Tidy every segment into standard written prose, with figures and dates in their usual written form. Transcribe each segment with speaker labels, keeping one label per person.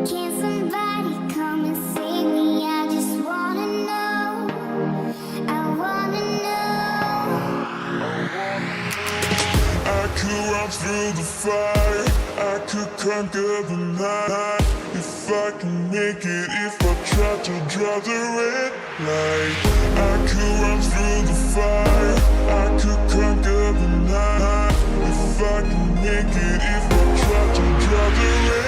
Speaker 1: Can somebody come and save me? I just wanna know. I wanna know.
Speaker 2: I could run through the fire, I could conquer the night. If I can make it, if I try to draw the red light. I could run through the fire, I could conquer the night. If I can make it, if I try to draw the red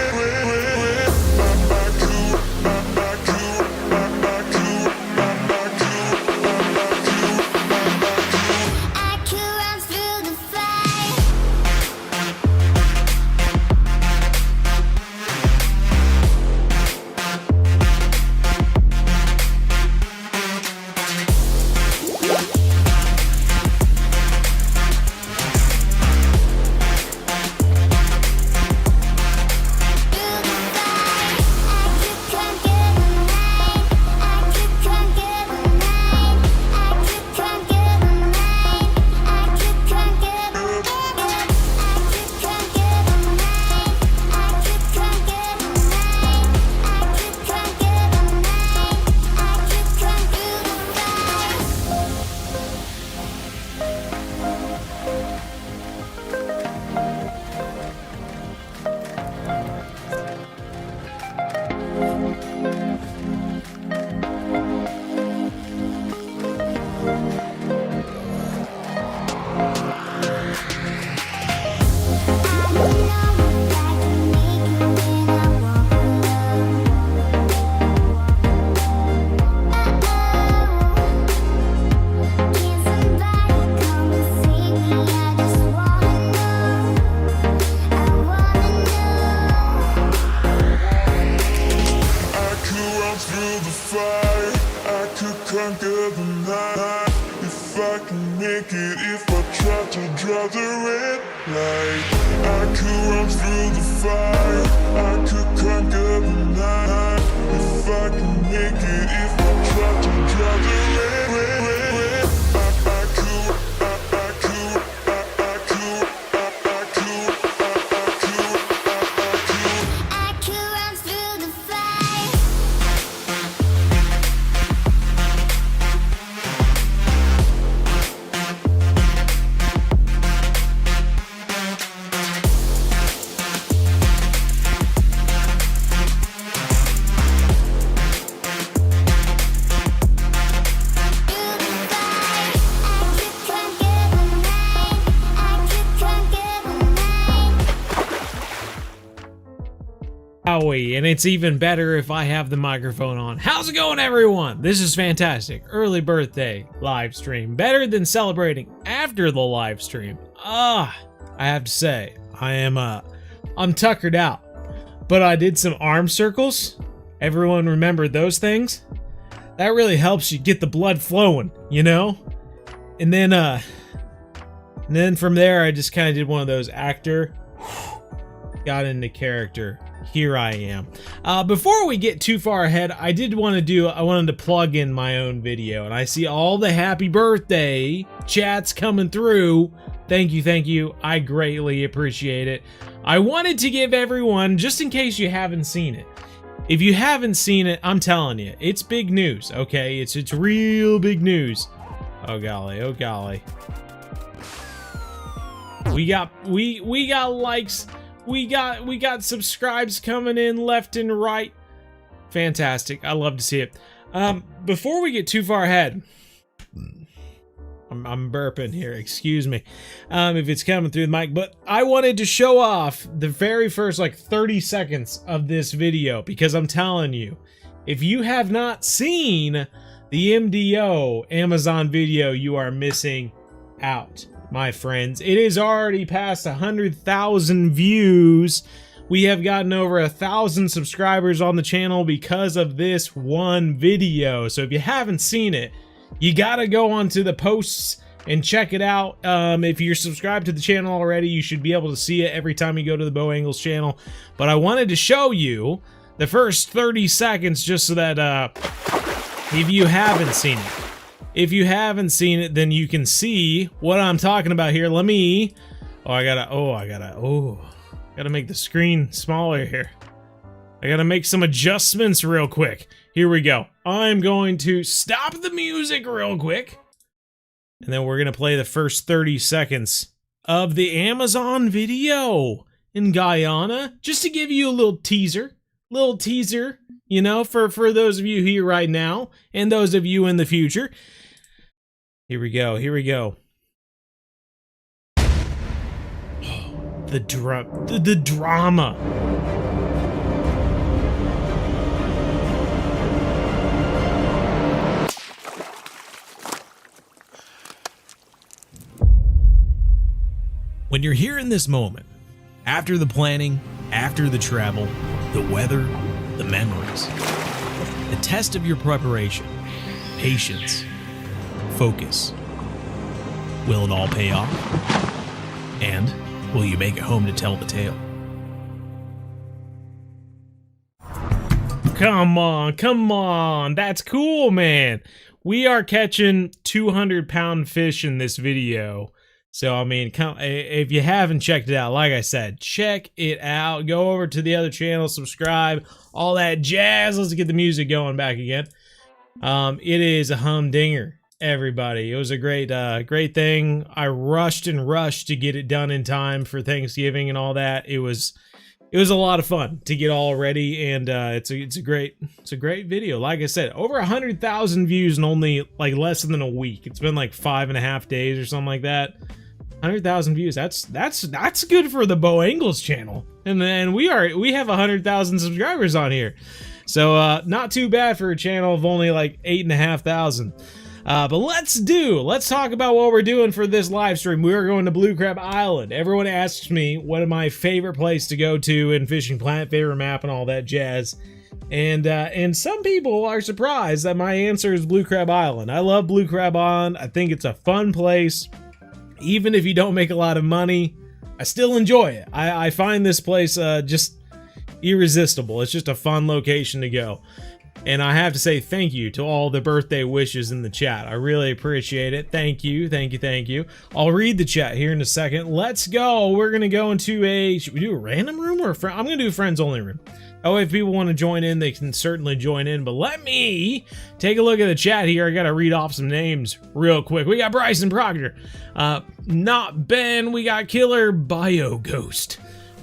Speaker 1: I could run through the fire.
Speaker 2: Conquer the night. If I can make it, if I try to draw the red light. I could run through the fire, I could conquer the night. If I can make it, if I try to draw the red.
Speaker 3: Howdy, and it's even better if I have the microphone on. How's it going, everyone? This is fantastic. Early birthday live stream. Better than celebrating after the live stream. I have to say, I'm tuckered out. But I did some arm circles. Everyone remembered those things? That really helps you get the blood flowing, you know? And then from there, I just kind of did one of those actor, got into character. Here I am. Before we get too far ahead, I wanted to plug in my own video, and I see all the happy birthday chats coming through. Thank you. I greatly appreciate it. I wanted to give everyone, just in case you haven't seen it. If you haven't seen it, I'm telling you, it's big news, okay? It's real big news. Oh golly. We got likes. We got subscribes coming in left and right. Fantastic. I love to see it. Before we get too far ahead, I'm burping here, excuse me if it's coming through the mic, but I wanted to show off the very first 30 seconds of this video, because I'm telling you, if you have not seen the MDO Amazon video, you are missing out, my friends. It is already past 100,000 views. We have gotten over 1,000 subscribers on the channel because of this one video. So if you haven't seen it, you gotta go onto the posts and check it out. If you're subscribed to the channel already, you should be able to see it every time you go to the Bo Angles channel. But I wanted to show you the first 30 seconds just so that if you haven't seen it, then you can see what I'm talking about here. Let me, gotta make the screen smaller here. I I gotta make some adjustments real quick. Here we go. I'm going to stop the music real quick. And then we're gonna play the first 30 seconds of the Amazon video in Guyana. Just to give you a little teaser. You know, for those of you here right now and those of you in the future. Here we go. The drama. When you're here in this moment, after the planning, after the travel, the weather, the memories, the test of your preparation, patience, focus, will it all pay off? And will you make it home to tell the tale? Come on, that's cool, man. We are catching 200-pound fish in this video. So, I mean, if you haven't checked it out, like I said, check it out. Go over to the other channel, subscribe, all that jazz. Let's get the music going back again. It is a humdinger, everybody. It was a great thing. I rushed to get it done in time for Thanksgiving and all that. It was a lot of fun to get all ready, and it's a great video. Like I said, over 100,000 views in only like less than a week. It's been like 5.5 days or something like that. 100,000 views. That's good for the Bo Angles channel, and then we have 100,000 subscribers on here, so not too bad for a channel of only like 8,500. But let's talk about what we're doing for this live stream. We are going to Blue Crab Island. Everyone asks me what is my favorite place to go to in Fishing Planet, favorite map, and all that jazz. And some people are surprised that my answer is Blue Crab Island. I love Blue Crab Island. I think it's a fun place. Even if you don't make a lot of money, I still enjoy it. I find this place just irresistible. It's just a fun location to go. And I have to say thank you to all the birthday wishes in the chat. I really appreciate it. Thank you. I'll read the chat here in a second. Let's go. We're going to go into should we do a random room or I'm going to do a friends only room. Oh, if people want to join in, they can certainly join in. But let me take a look at the chat here. I got to read off some names real quick. We got Bryson Proctor. Not Ben. We got Killer Bio Ghost.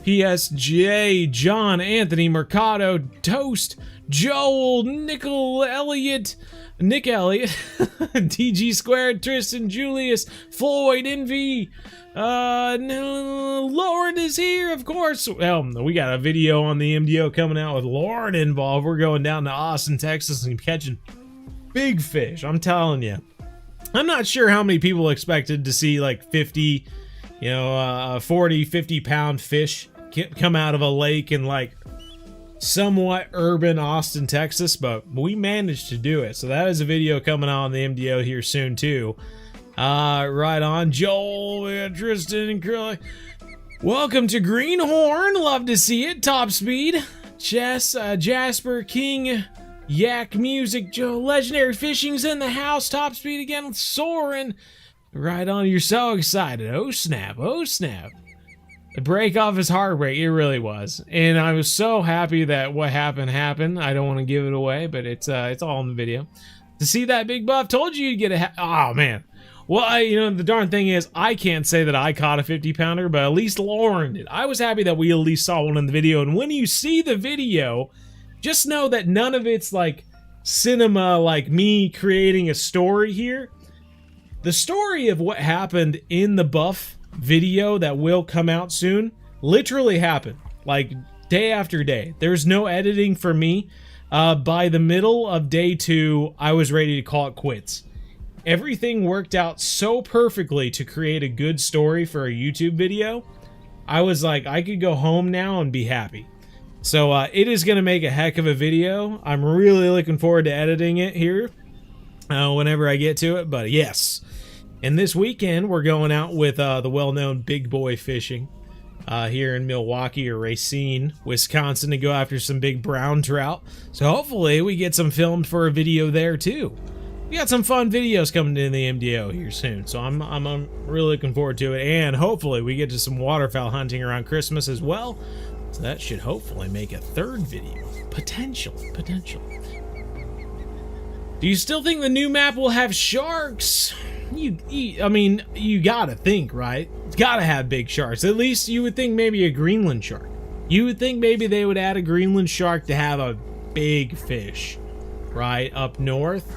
Speaker 3: PSJ, John, Anthony, Mercado, Toast, Joel, Nick Elliott, DG Squared, Tristan, Julius, Floyd, Envy, Lauren is here, of course. Well, we got a video on the MDO coming out with Lauren involved. We're going down to Austin, Texas and catching big fish. I'm telling you. I'm not sure how many people expected to see like 50, 40, 50-pound fish come out of a lake in like somewhat urban Austin, Texas, but we managed to do it. So that is a video coming out on the MDO here soon too. Right on. Joel, Tristan, and Curly. Welcome to Greenhorn. Love to see it. Top Speed. Jess, Jasper, King, Yak Music, Joe, Legendary Fishing's in the house. Top Speed again with Soren. Right on. You're so excited. Oh snap. The break off is heartbreak. It really was. And I was so happy that what happened. I don't want to give it away, but it's all in the video. To see that big buff, told you you'd get a oh man. Well, the darn thing is, I can't say that I caught a 50-pounder, but at least Lauren did. I was happy that we at least saw one in the video, and when you see the video, just know that none of it's like cinema, like me creating a story here. The story of what happened in the buff video that will come out soon literally happened, like day after day. There's no editing for me. By the middle of day 2, I was ready to call it quits. Everything worked out so perfectly to create a good story for a YouTube video. I was like, I could go home now and be happy. So it is going to make a heck of a video. I'm really looking forward to editing it here whenever I get to it. But yes, and this weekend we're going out with the well-known Big Boy Fishing here in Milwaukee or Racine, Wisconsin, to go after some big brown trout. So hopefully we get some filmed for a video there too. We got some fun videos coming in the MDO here soon, so I'm really looking forward to it, and hopefully we get to some waterfowl hunting around Christmas as well. So that should hopefully make a third video. Potentially. Do you still think the new map will have sharks? I mean, you gotta think, right? It's gotta have big sharks. At least you would think maybe a Greenland shark. You would think maybe they would add a Greenland shark to have a big fish, right? Up north.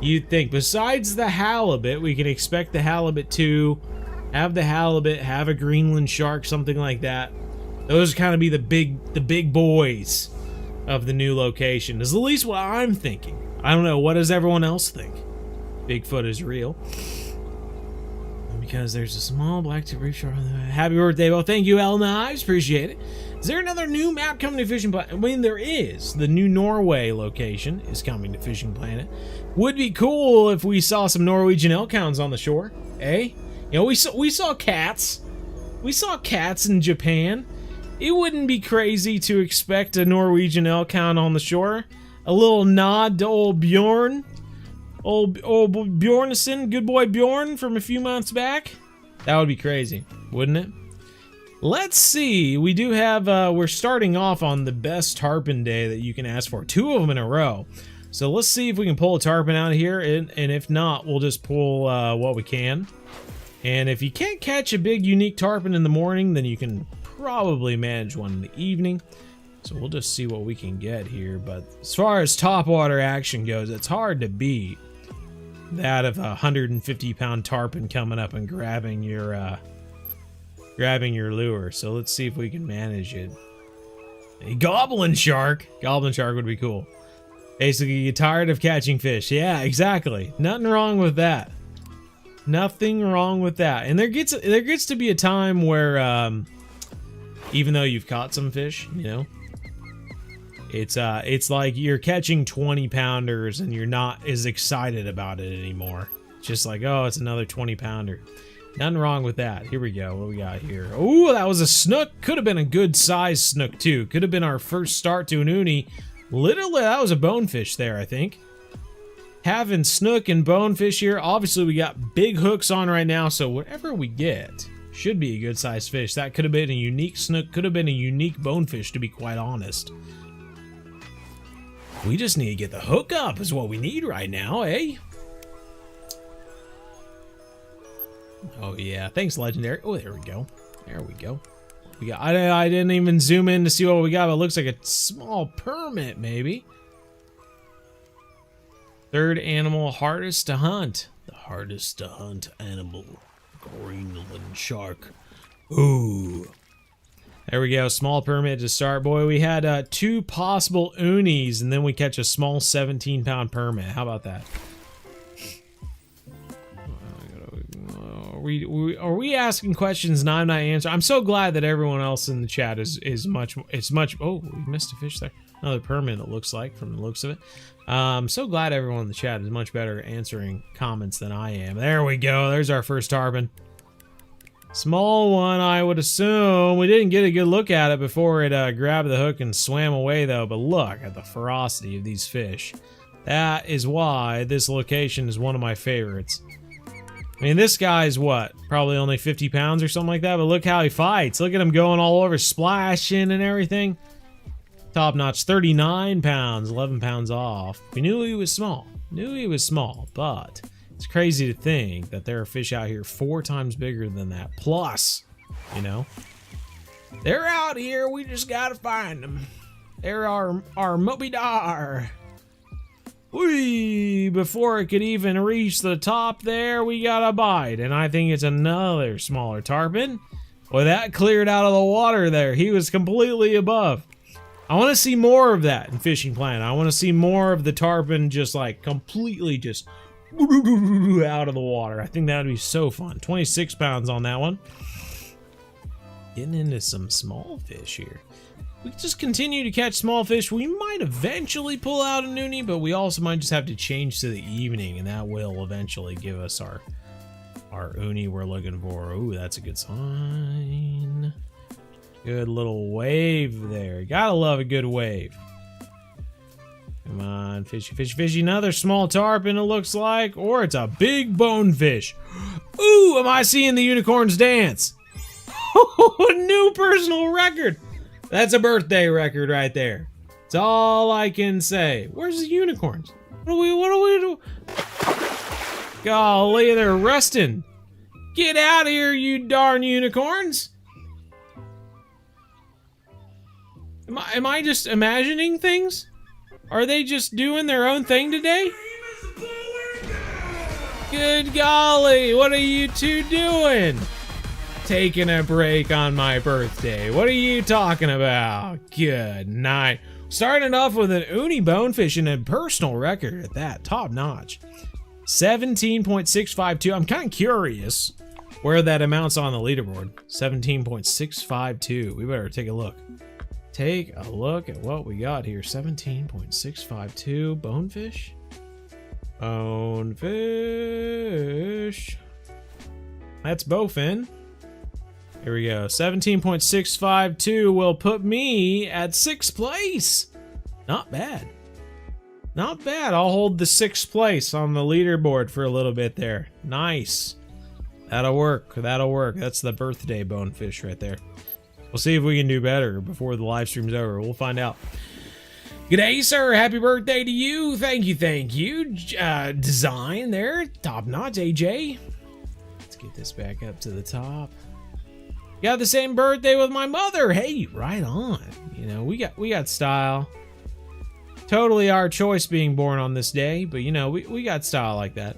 Speaker 3: You'd think, besides the halibut, we can expect the halibut to have the halibut, have a Greenland shark, something like that. Those kind of be the big boys of the new location. Is at least what I'm thinking. I don't know. What does everyone else think? Bigfoot is real. Because there's a small black-tip reef shark. Happy birthday. Well, thank you, L Knives. Appreciate it. Is there another new map coming to Fishing Planet? I mean, there is. The new Norway location is coming to Fishing Planet. Would be cool if we saw some Norwegian elk hounds on the shore. Eh? You know, we saw cats. We saw cats in Japan. It wouldn't be crazy to expect a Norwegian elk hound on the shore. A little nod to old Bjorn. Old Bjornison, good boy Bjorn from a few months back. That would be crazy, wouldn't it? Let's see. We do have, we're starting off on the best tarpon day that you can ask for. 2 of them in a row. So let's see if we can pull a tarpon out of here. And if not, we'll just pull what we can. And if you can't catch a big unique tarpon in the morning, then you can probably manage one in the evening. So we'll just see what we can get here. But as far as topwater action goes, it's hard to beat that of a 150-pound tarpon coming up and grabbing your lure. So let's see if we can manage it. A goblin shark. Goblin shark would be cool. Basically, you get tired of catching fish. Yeah, exactly. Nothing wrong with that. Nothing wrong with that. And there gets to be a time where, even though you've caught some fish, you know, it's like you're catching 20-pounders and you're not as excited about it anymore. It's just like, oh, it's another 20-pounder. Nothing wrong with that. Here we go. What do we got here? Oh, that was a snook. Could have been a good size snook too. Could have been our first start to an uni. Literally, that was a bonefish there, I think. Having snook and bonefish here. Obviously, we got big hooks on right now, so whatever we get should be a good sized fish. That could have been a unique snook. Could have been a unique bonefish, to be quite honest. We just need to get the hook up is what we need right now, eh? Oh, yeah. Thanks, Legendary. Oh, there we go. There we go. We got. I didn't even zoom in to see what we got, but it looks like a small permit, maybe. Third animal, hardest to hunt. The hardest to hunt animal. Greenland shark. Ooh. There we go. Small permit to start. Boy, we had 2 possible unis, and then we catch a small 17-pound permit. How about that? Are we asking questions and I'm not answering? I'm so glad that everyone else in the chat is much. Oh, we missed a fish there. Another permit, it looks like, from the looks of it. I'm so glad everyone in the chat is much better at answering comments than I am. There we go. There's our first tarpon. Small one, I would assume. We didn't get a good look at it before it grabbed the hook and swam away, though. But look at the ferocity of these fish. That is why this location is one of my favorites. I mean, this guy's what? Probably only 50 pounds or something like that, but look how he fights. Look at him going all over, splashing and everything. Top notch, 39 pounds, 11 pounds off. We knew he was small. But it's crazy to think that there are fish out here 4 times bigger than that. Plus, you know, they're out here. We just gotta find them. They're our Moby Dar. Whee! Before it could even reach the top there, we got a bite. And I think it's another smaller tarpon. Well, that cleared out of the water there. He was completely above. I want to see more of that in Fishing Planet. I want to see more of the tarpon just like completely just out of the water. I think that would be so fun. 26 pounds on that one. Getting into some small fish here. We just continue to catch small fish. We might eventually pull out an uni, but we also might just have to change to the evening, and that will eventually give us our uni we're looking for. Ooh, that's a good sign. Good little wave there. Gotta love a good wave. Come on, fishy, fishy, fishy. Another small tarpon, it looks like, or it's a big bonefish. Ooh, am I seeing the unicorns dance? New personal record. That's a birthday record right there. That's all I can say. Where's the unicorns? What do we do? Golly, they're resting. Get out of here, you darn unicorns. Am I just imagining things? Are they just doing their own thing today? Good golly, what are you two doing? Taking a break on my birthday. What are you talking about? Good night. Starting off with an uni bonefish and a personal record at that, top notch. 17.652. I'm kind of curious where that amounts on the leaderboard. 17.652. We better take a look. Take a look at what we got here. 17.652 bonefish. Bonefish. That's bowfin. Here we go. 17.652 will put me at 6th place. Not bad. Not bad. I'll hold the 6th place on the leaderboard for a little bit there. Nice. That'll work. That'll work. That's the birthday bonefish right there. We'll see if we can do better before the live stream's over. We'll find out. G'day, sir. Happy birthday to you. Thank you, thank you. Design there. Top notch, AJ. Let's get this back up to the top. Got the same birthday with my mother. Hey, right on. You know, we got style. Totally our choice being born on this day, but you know, we got style like that.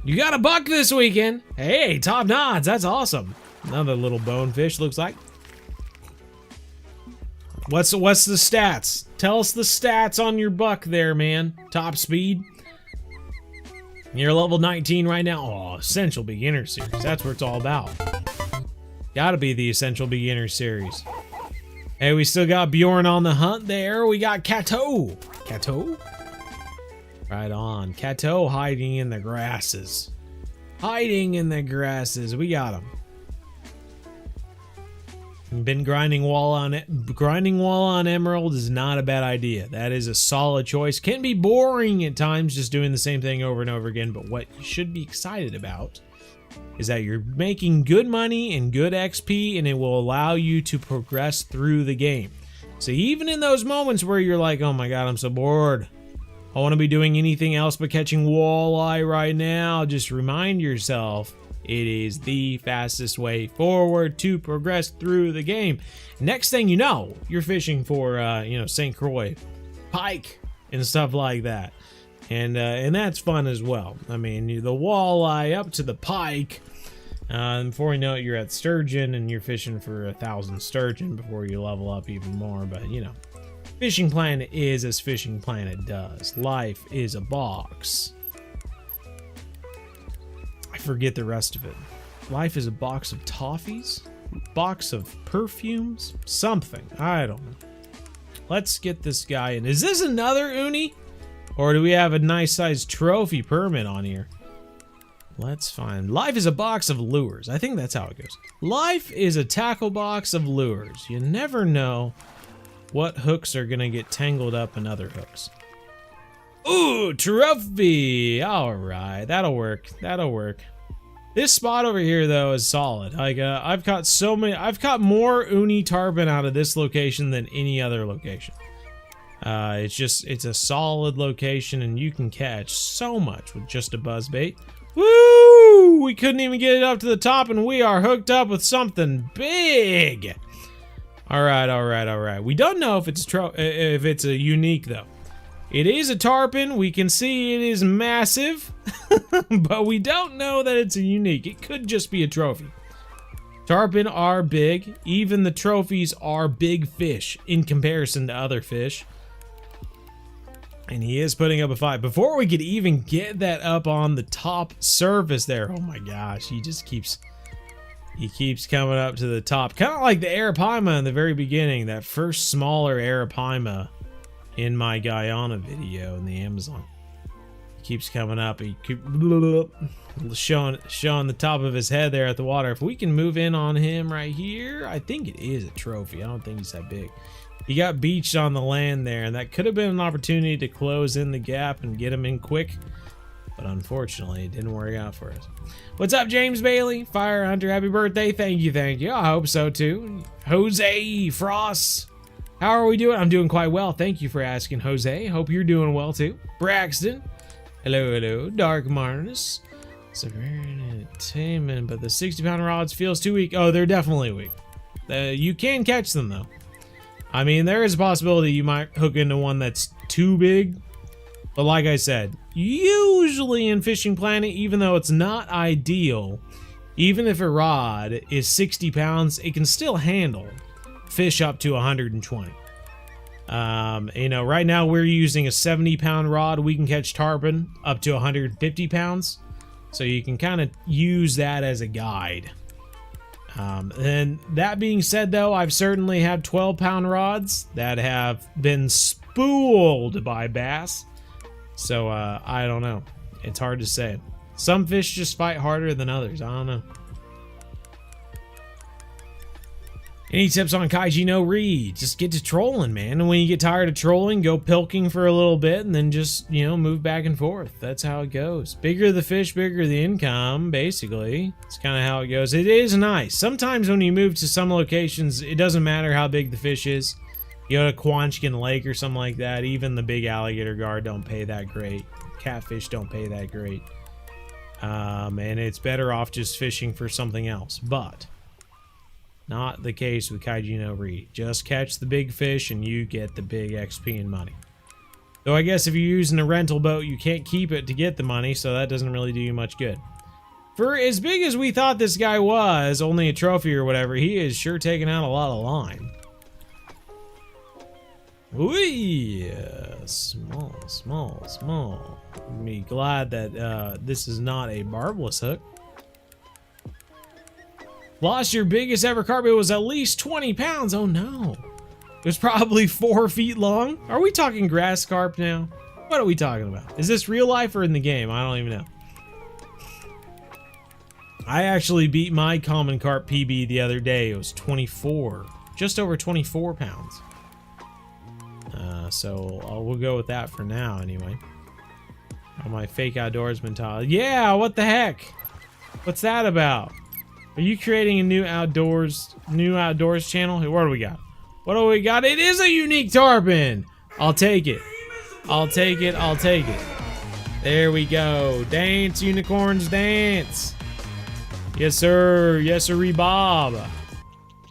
Speaker 3: You got a buck this weekend. Hey, top notch. That's awesome. Another little bonefish, looks like. What's the stats? Tell us the stats on your buck there, man. Top speed. You're level 19 right now. Oh, Essential Beginner Series. That's what it's all about. Gotta be the Essential Beginner Series. Hey, we still got Bjorn on the hunt there. We got Cato. Cato? Right on. Cato hiding in the grasses. Hiding in the grasses. We got him. Been grinding wall on it. Grinding wall on emerald is not a bad idea. That is a solid choice. Can be boring at times just doing the same thing over and over again, but what you should be excited about is that you're making good money and good XP, and it will allow you to progress through the game. So even in those moments where you're like, oh my god, I'm so bored, I want to be doing anything else but catching walleye right now, just remind yourself it is the fastest way forward to progress through the game. Next thing you know, you're fishing for, you know, St. Croix, pike, and stuff like that. And that's fun as well. I mean, the walleye up to the pike. And before you know it, you're at sturgeon, and you're fishing for 1,000 sturgeon before you level up even more. But, you know, Fishing Planet is as Fishing Planet does. Life is a box. I forget the rest of it. Life is a box of toffees, box of perfumes, something. I don't know. Let's get this guy in. Is this another uni? Or do we have a nice sized trophy permit on here? Let's find. Life is a box of lures. I think that's how it goes. Life is a tackle box of lures. You never know what hooks are gonna get tangled up in other hooks. Ooh, trophy! Alright, that'll work. That'll work. This spot over here, though, is solid. Like, I've caught more uni tarpon out of this location than any other location. It's a solid location, and you can catch so much with just a buzzbait. Woo! We couldn't even get it up to the top, and we are hooked up with something big! Alright, alright, alright. We don't know if it's a unique, though. It is a tarpon. We can see it is massive, but we don't know that it's a unique. It could just be a trophy. Tarpon are big. Even the trophies are big fish in comparison to other fish. And he is putting up a fight. Before we could even get that up on the top surface there, oh my gosh, he keeps coming up to the top. Kind of like the arapaima in the very beginning, that first smaller arapaima in my Guyana video in the Amazon. He keeps coming up. He keeps showing the top of his head there at the water. If we can move in on him right here, I think it is a trophy. I don't think he's that big. He got beached on the land there, and that could have been an opportunity to close in the gap and get him in quick. But unfortunately, it didn't work out for us. What's up, James Bailey? Fire Hunter, happy birthday. Thank you, thank you. I hope so, too. Jose Frost. How are we doing? I'm doing quite well. Thank you for asking, Jose. Hope you're doing well, too. Braxton. Hello, hello. Dark Marnus. Severe entertainment, but the 60-pound rods feels too weak. Oh, they're definitely weak. You can catch them, though. I mean, there is a possibility you might hook into one that's too big. But like I said, usually in Fishing Planet, even though it's not ideal, even if a rod is 60 pounds, it can still handle fish up to 120. You know, right now we're using a 70-pound rod. We can catch tarpon up to 150 pounds. So you can kind of use that as a guide. And that being said, though, I've certainly had 12-pound rods that have been spooled by bass. So, I don't know. It's hard to say. Some fish just fight harder than others. I don't know. Any tips on Kaiji no Reed? Just get to trolling, man. And when you get tired of trolling, go pilking for a little bit and then just, you know, move back and forth. That's how it goes. Bigger the fish, bigger the income, basically. It's kind of how it goes. It is nice. Sometimes when you move to some locations, it doesn't matter how big the fish is. You go to Quanchkin Lake or something like that, even the big alligator gar don't pay that great. Catfish don't pay that great. And it's better off just fishing for something else. But not the case with Kaiji no Reed. Just catch the big fish and you get the big XP and money. Though I guess if you're using a rental boat, you can't keep it to get the money, so that doesn't really do you much good. For as big as we thought this guy was, only a trophy or whatever, he is sure taking out a lot of line. Whee! Small, small, small. I'm glad that this is not a barbless hook. Lost your biggest ever carp. It was at least 20 pounds. Oh no. It was probably 4 feet long. Are we talking grass carp now? What are we talking about? Is this real life or in the game? I don't even know. I actually beat my common carp PB the other day. It was 24. Just over 24 pounds. So we'll go with that for now anyway. Oh, my fake outdoorsman tile. Yeah, what the heck? What's that about? Are you creating a new outdoors channel? What do we got? What do we got? It is a unique tarpon. I'll take it. I'll take it. I'll take it. There we go. Dance, unicorns, dance. Yes, sir. Yes, sir, Bob.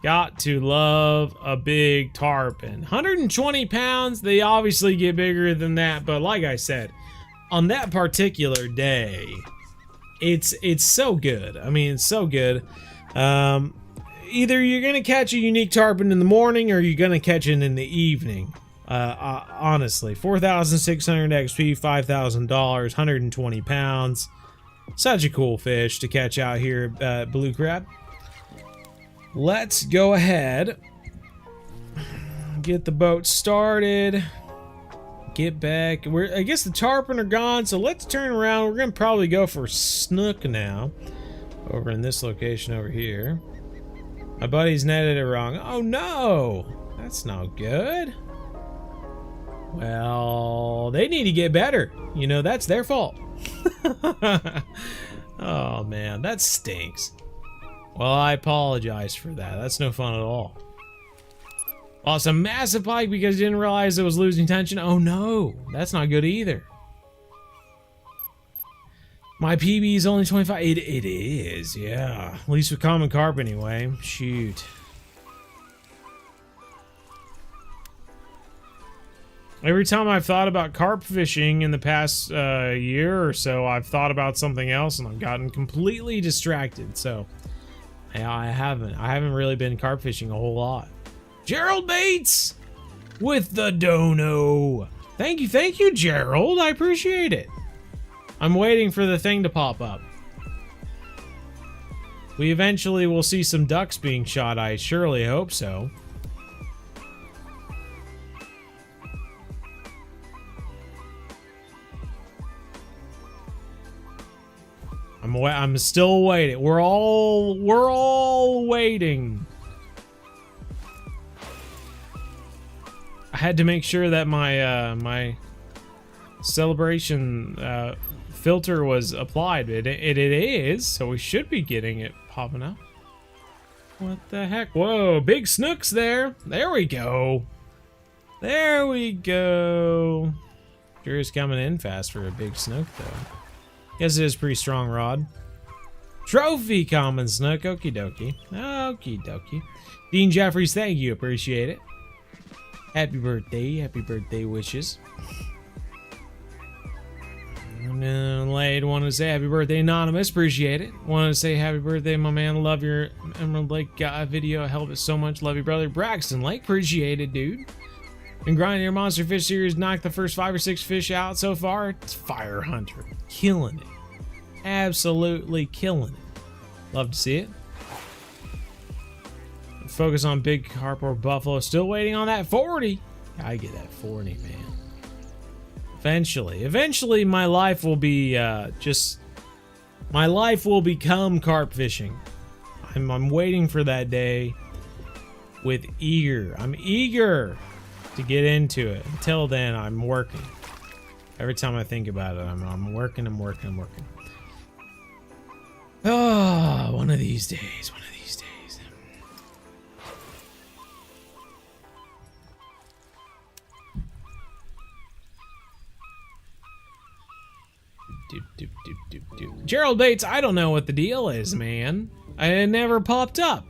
Speaker 3: Got to love a big tarpon. 120 pounds. They obviously get bigger than that, but like I said, on that particular day, it's so good. I mean, it's so good. Either you're gonna catch a unique tarpon in the morning or you're gonna catch it in the evening. Honestly, 4,600 XP, $5,000, 120 pounds. Such a cool fish to catch out here at Blue Crab. Let's go ahead, get the boat started, get back. I guess the tarpon are gone, so let's turn around. We're gonna probably go for Snook now, over in this location over here. My buddy's netted it wrong. Oh no, that's not good. Well, they need to get better. You know, that's their fault. Oh man, that stinks. Well, I apologize for that. That's no fun at all. Lost a massive pike because I didn't realize it was losing tension. Oh no, that's not good either. My PB is only 25. It is, yeah. At least with common carp anyway. Shoot. Every time I've thought about carp fishing in the past year or so, I've thought about something else and I've gotten completely distracted. So I haven't really been carp fishing a whole lot. Gerald Bates with the dono. Thank you, Gerald. I appreciate it. I'm waiting for the thing to pop up. We eventually will see some ducks being shot. I surely hope so. I'm still waiting. We're all waiting. I had to make sure that my my celebration filter was applied. It is, so we should be getting it popping up. What the heck? Whoa, big Snooks there. There we go. There we go. Sure is coming in fast for a big Snook, though. Guess it is pretty strong rod. Trophy common Snook. Okie dokie. Okie dokie. Dean Jeffries, thank you. Appreciate it. Happy birthday. Happy birthday wishes. Lade wanted to say happy birthday, Anonymous. Appreciate it. Wanted to say happy birthday, my man. Love your Emerald Lake video. Help it so much. Love you, brother. Braxton Lake. Appreciate it, dude. Been grinding your monster fish series. Knocked the first 5 or 6 fish out so far. It's Fire Hunter. Killing it. Absolutely killing it. Love to see it. Focus on big carp or buffalo. Still waiting on that 40. I get that 40, man. Eventually my life will be my life will become carp fishing. I'm waiting for that day with I'm eager to get into it. Until then, I'm working. Every time I think about it, I'm working. Oh, one of these days. Gerald Bates, I don't know what the deal is, man. It never popped up.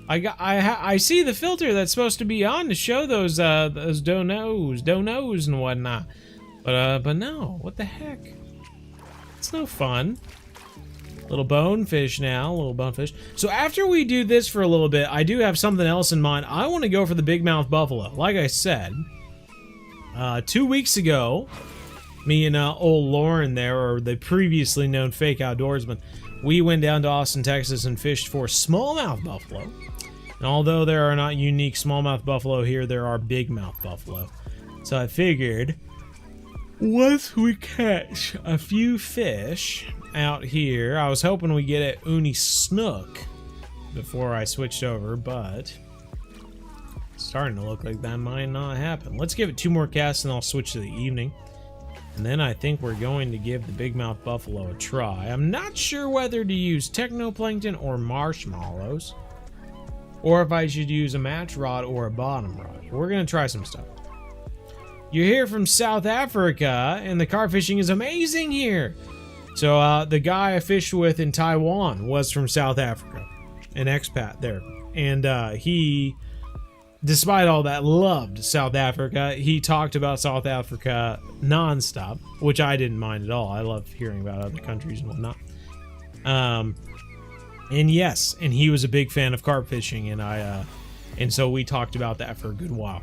Speaker 3: I see the filter that's supposed to be on to show those donos and whatnot, but no, what the heck? It's no fun. Little bonefish now, little bonefish. So after we do this for a little bit, I do have something else in mind. I want to go for the big mouth buffalo. Like I said, 2 weeks ago, me and old Lauren there, or the previously known fake outdoorsman, we went down to Austin, Texas and fished for smallmouth buffalo. And although there are not unique smallmouth buffalo here, there are big mouth buffalo. So I figured, once we catch a few fish out here, I was hoping we get at uni Snook before I switched over, but it's starting to look like that might not happen. Let's give it 2 more casts and I'll switch to the evening. And then I think we're going to give the big mouth buffalo a try. I'm not sure whether to use technoplankton or marshmallows, or if I should use a match rod or a bottom rod. We're going to try some stuff. You're here from South Africa, and the carp fishing is amazing here. So the guy I fished with in Taiwan was from South Africa, an expat there. And he, despite all that, loved South Africa. He talked about South Africa nonstop, which I didn't mind at all. I love hearing about other countries and whatnot. And yes, and he was a big fan of carp fishing, and and so we talked about that for a good while.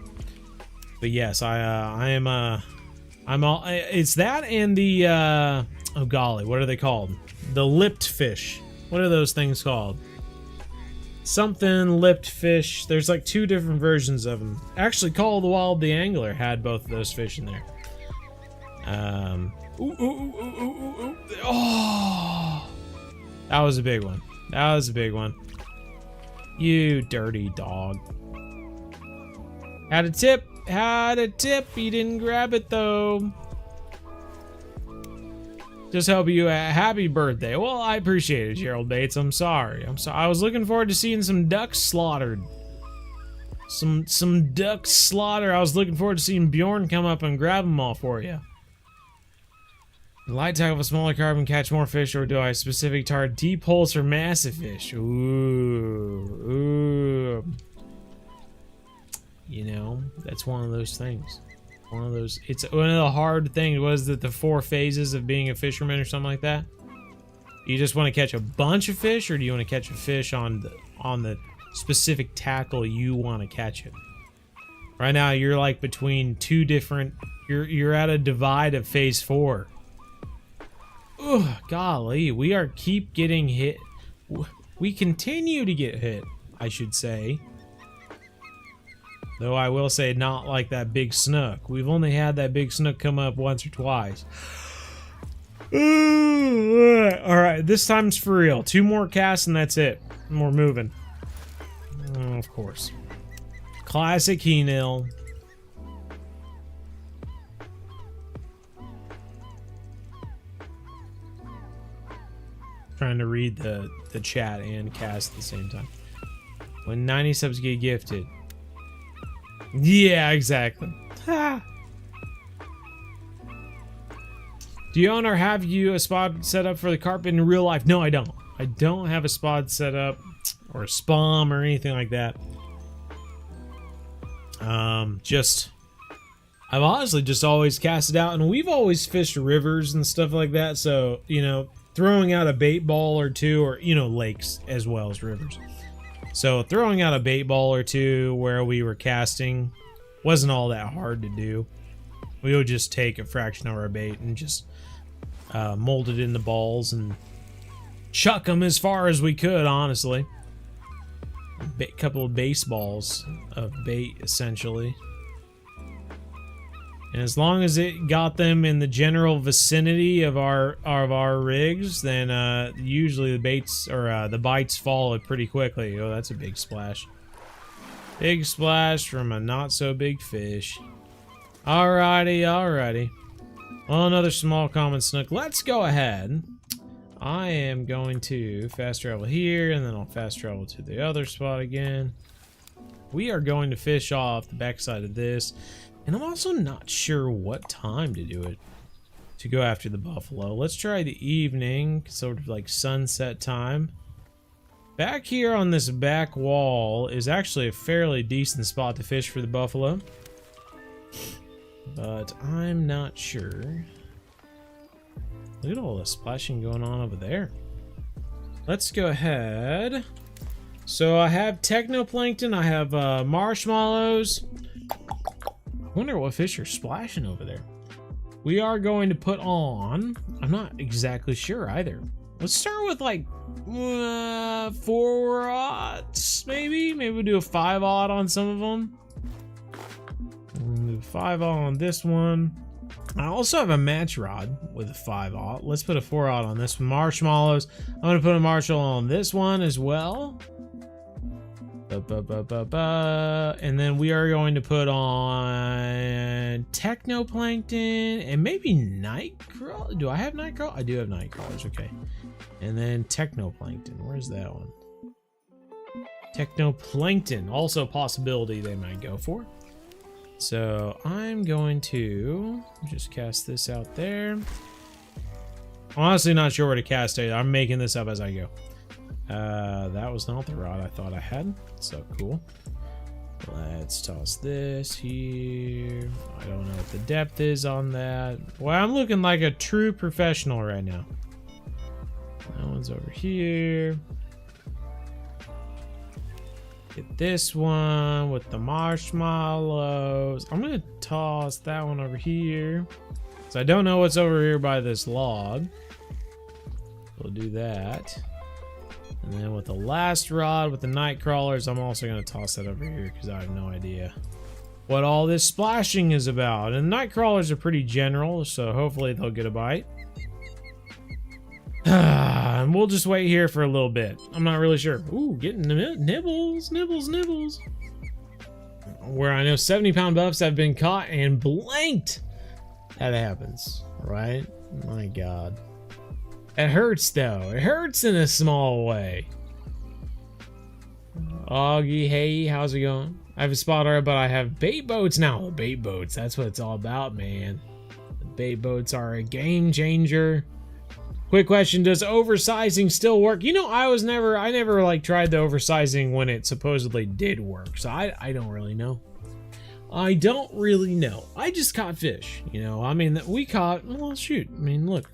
Speaker 3: But yes, I'm all. It's that and the oh golly, what are they called? The lipped fish. What are those things called? Something lipped fish. There's like 2 different versions of them. Actually, Call of the Wild the Angler had both of those fish in there. Oh, that was a big one. That was a big one. You dirty dog. Had a tip. Had a tip. He didn't grab it though. Just hope you a happy birthday. Well, I appreciate it, Gerald Bates. I'm sorry. I was looking forward to seeing some ducks slaughtered. Some ducks slaughtered. I was looking forward to seeing Bjorn come up and grab them all for you. Light tackle with a smaller carp and catch more fish, or do I specific target deep holes for massive fish? Ooh. You know, that's one of those things. It's one of the hard things. Was that the 4 phases of being a fisherman or something like that? You just want to catch a bunch of fish, or do you want to catch a fish on the specific tackle you want to catch it? Right now, you're like between 2 different. You're at a divide of phase 4. Ugh, golly, we keep getting hit. We continue to get hit, I should say. Though I will say, not like that big Snook. We've only had that big Snook come up once or twice. Alright, this time's for real. 2 more casts and that's it. And we're moving. Of course. Classic Heenil. trying to read the chat and cast at the same time. When 90 subs get gifted. Yeah, exactly. Ha. Do you own or have you a spot set up for the carp in real life? No, I don't. I don't have a spot set up or a spawn or anything like that. I've honestly just always cast it out, and we've always fished rivers and stuff like that. So, you know, throwing out a bait ball or two, or, you know, lakes as well as rivers. So throwing out a bait ball or two where we were casting wasn't all that hard to do. We would just take a fraction of our bait and just mold it into balls and chuck them as far as we could, honestly. A couple of baseballs of bait, essentially. And as long as it got them in the general vicinity of our rigs, then usually the baits or the bites followed pretty quickly. Oh, that's a big splash. Big splash from a not so big fish. Alrighty, alrighty. Well, another small common snook. Let's go ahead. I am going to fast travel here, and then I'll fast travel to the other spot again. We are going to fish off the backside of this, and I'm also not sure what time to do it, to go after the buffalo. Let's try the evening, sort of like sunset time. Back here on this back wall is actually a fairly decent spot to fish for the buffalo, but I'm not sure. Look at all the splashing going on over there. Let's go ahead. So I have technoplankton, I have marshmallows. I wonder what fish are splashing over there. We are going to put on, I'm not exactly sure either. Let's start with like 4-aughts, maybe? Maybe we'll do a 5-aught on some of them. We'll do 5-aught on this one. I also have a match rod with a 5-aught. Let's put a 4-aught on this one. Marshmallows. I'm going to put a marshmallow on this one as well. And then we are going to put on technoplankton and maybe nightcrawler. Do I have nightcrawler? I do have nightcrawlers. Okay. And then technoplankton. Where's that one? Technoplankton. Also a possibility they might go for. So I'm going to just cast this out there. Honestly, not sure where to cast it. I'm making this up as I go. That was not the rod I thought I had. So cool. Let's toss this here. I don't know what the depth is on that. Well, I'm looking like a true professional right now. That one's over here. Get this one with the marshmallows. I'm gonna toss that one over here. So I don't know what's over here by this log. We'll do that. And then with the last rod with the night crawlers, I'm also going to toss that over here because I have no idea what all this splashing is about. And night crawlers are pretty general, so hopefully they'll get a bite. And we'll just wait here for a little bit. I'm not really sure. Ooh, getting the nibbles, nibbles, nibbles. Where I know 70-pound buffs have been caught and blanked. That happens, right? My God. It hurts though. It hurts in a small way. Augie, hey, how's it going? I have a spotter, but I have bait boats now. Bait boats, that's what it's all about, man. The bait boats are a game changer. Quick question, does oversizing still work? You know, I never like tried the oversizing when it supposedly did work. So I don't really know. I don't really know. I just caught fish, you know. I mean, we caught, well, shoot. I mean, look.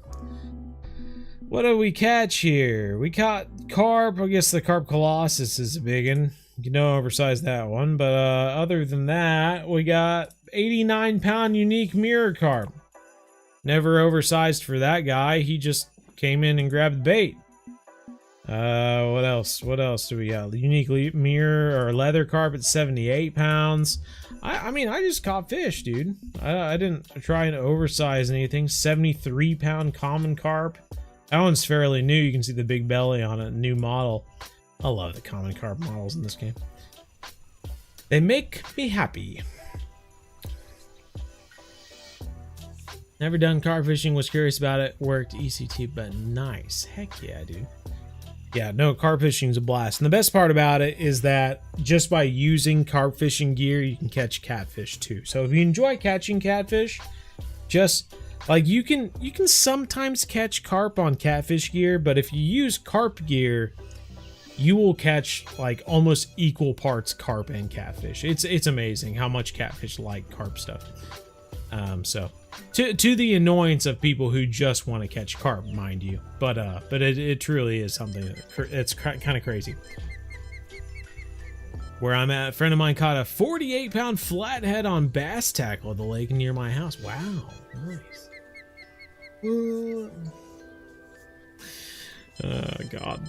Speaker 3: What did we catch here? We caught carp. I guess the carp colossus is a big one. You can oversize that one. But other than that, we got 89-pound unique mirror carp. Never oversized for that guy. He just came in and grabbed the bait. What else? What else do we got? Unique mirror or leather carp at 78 pounds. I mean, I just caught fish, dude. I didn't try and oversize anything. 73-pound common carp. That one's fairly new. You can see the big belly on it. New model. I love the common carp models in this game. They make me happy. Never done carp fishing. Was curious about it. Worked ECT, but nice. Heck yeah, dude. Yeah, no, carp fishing is a blast. And the best part about it is that just by using carp fishing gear, you can catch catfish too. So if you enjoy catching catfish, just like you can sometimes catch carp on catfish gear, but if you use carp gear, you will catch like almost equal parts carp and catfish. It's amazing how much catfish like carp stuff. So to the annoyance of people who just want to catch carp, mind you, but it truly is something it's kind of crazy. Where I'm at, a friend of mine caught a 48-pound flathead on bass tackle at the lake near my house. Wow, nice. Oh God.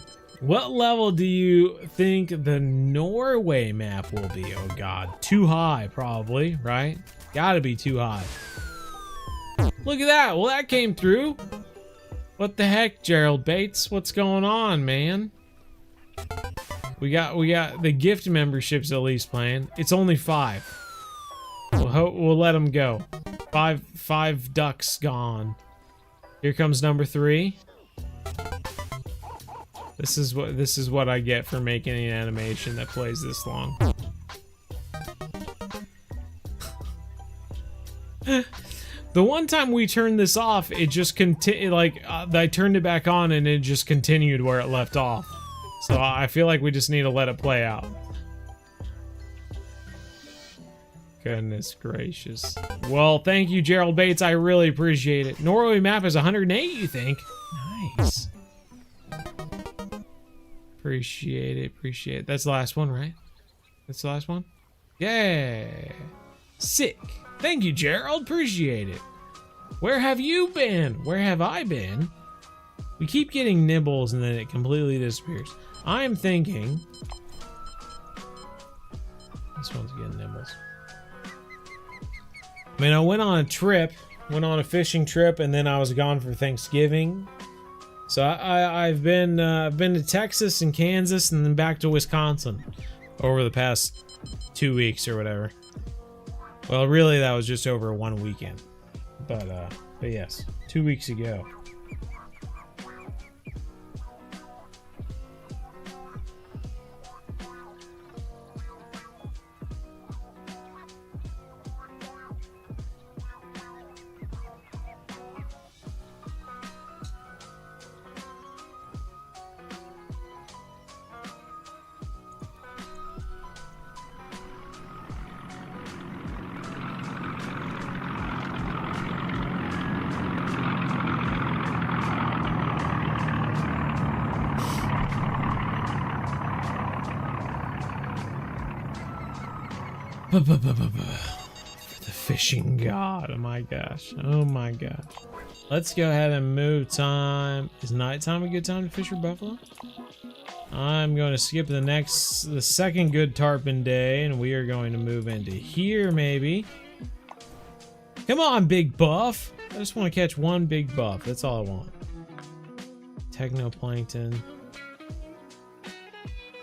Speaker 3: What level do you think the Norway map will be? Oh God, too high probably, right? Gotta be too high. Look at that. Well, that came through. What the heck, Gerald Bates? What's going on, man? We got the gift memberships at least playing. It's only 5. We'll let them go. Five ducks gone. Here comes number 3. This is what I get for making an animation that plays this long. The one time we turned this off, it just I turned it back on and it just continued where it left off. So I feel like we just need to let it play out. Goodness gracious. Well, thank you, Gerald Bates. I really appreciate it. Norway map is 108, you think? Nice. Appreciate it, appreciate it. That's the last one, right? That's the last one? Yeah. Sick. Thank you, Gerald. Appreciate it. Where have you been? Where have I been? We keep getting nibbles and then it completely disappears. I'm thinking... This one's getting nibbles. I mean, I went on a fishing trip, and then I was gone for Thanksgiving. So I've been to Texas and Kansas and then back to Wisconsin over the past 2 weeks or whatever. Well, really, that was just over 1 weekend. But yes, 2 weeks ago. For the fishing god. Oh my gosh. Oh my gosh. Let's go ahead and move time. Is nighttime a good time to fish for buffalo? I'm going to skip the second good tarpon day, and we are going to move into here maybe. Come on, big buff. I just want to catch one big buff. That's all I want. Technoplankton.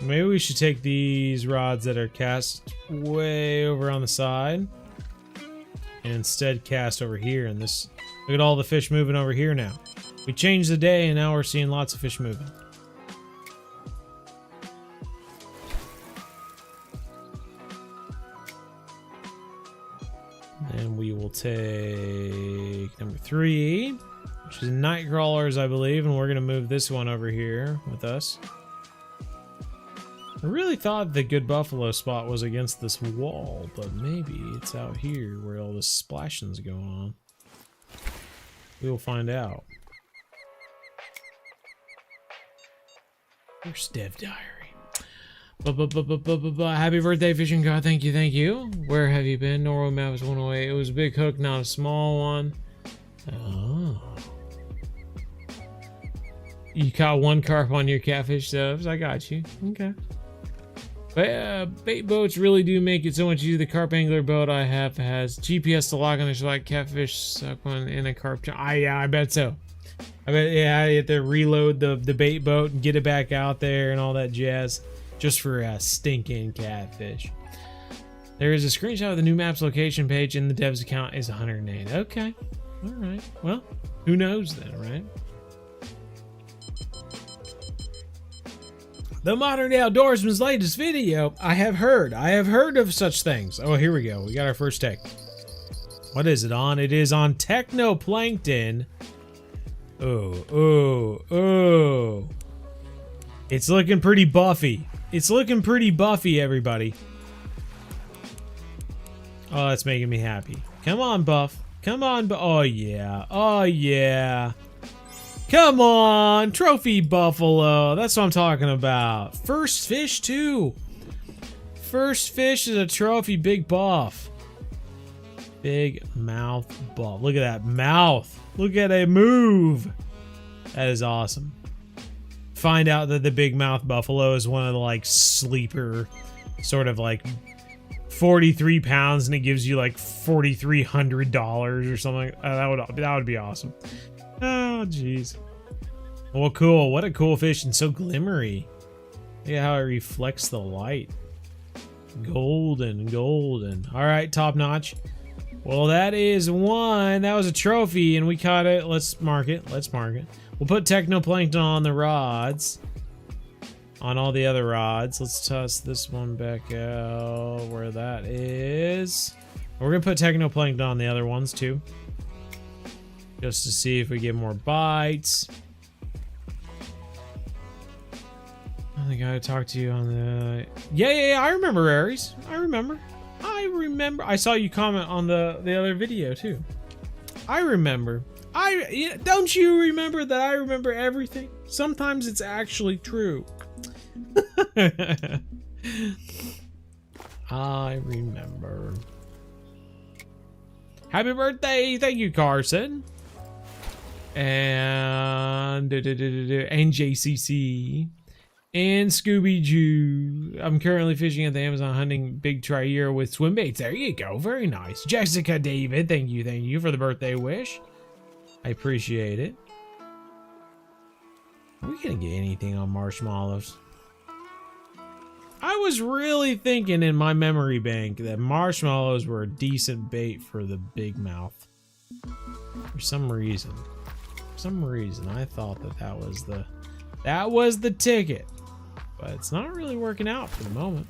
Speaker 3: Maybe we should take these rods that are cast way over on the side and instead cast over here. And this, look at all the fish moving over here now. We changed the day and now we're seeing lots of fish moving. And we will take number 3, which is night crawlers, I believe, and we're gonna move this one over here with us. I really thought the good buffalo spot was against this wall, but maybe it's out here where all this splashing's going on. We will find out. Here's Dev Diary. Happy birthday, fishing god. Thank you, thank you. Where have you been? Norway map was 108. It was a big hook, not a small one. Oh. You caught one carp on your catfish subs. I got you. Okay. But bait boats really do make it so much easier. The carp angler boat I have has GPS to lock on the like catfish suck one in a carp. Yeah, I bet so. I bet, yeah, I have to reload the bait boat and get it back out there and all that jazz just for a stinking catfish. There is a screenshot of the new map's location page in the dev's account is 108. Okay. All right. Well, who knows then, right? The Modern Day Outdoorsman's latest video. I have heard of such things. Oh, here we go. We got our first tech. What is it on? It is on technoplankton. Oh. It's looking pretty buffy. It's looking pretty buffy, everybody. Oh, that's making me happy. Come on, Buff. Come on, oh yeah. Oh yeah. Come on, trophy buffalo. That's what I'm talking about. First fish too. First fish is a trophy big buff. Big mouth buff. Look at that mouth. Look at it move. That is awesome. Find out that the big mouth buffalo is one of the like sleeper sort of like 43 pounds and it gives you like $4,300 or something. That would be awesome. Oh jeez. Well, cool. What a cool fish and so glimmery. Look at how it reflects the light. Golden. All right, top notch. Well, that is one. That was a trophy and we caught it. Let's mark it. We'll put technoplankton on the rods. On all the other rods. Let's toss this one back out where that is. We're gonna put technoplankton on the other ones too. Just to see if we get more bites. I think I talked to you on the... Yeah, I remember, Aries. I remember. I saw you comment on the other video too. I remember. Don't you remember that I remember everything? Sometimes it's actually true. I remember. Happy birthday! Thank you, Carson. And JCC and Scooby Doo. I'm currently fishing at the Amazon hunting big trier with swim baits. There you go. Very nice. Jessica David, thank you for the birthday wish. I appreciate it. Are we gonna get anything on marshmallows? I was really thinking in my memory bank that marshmallows were a decent bait for the big mouth. For some reason. I thought that was the ticket. But it's not really working out for the moment.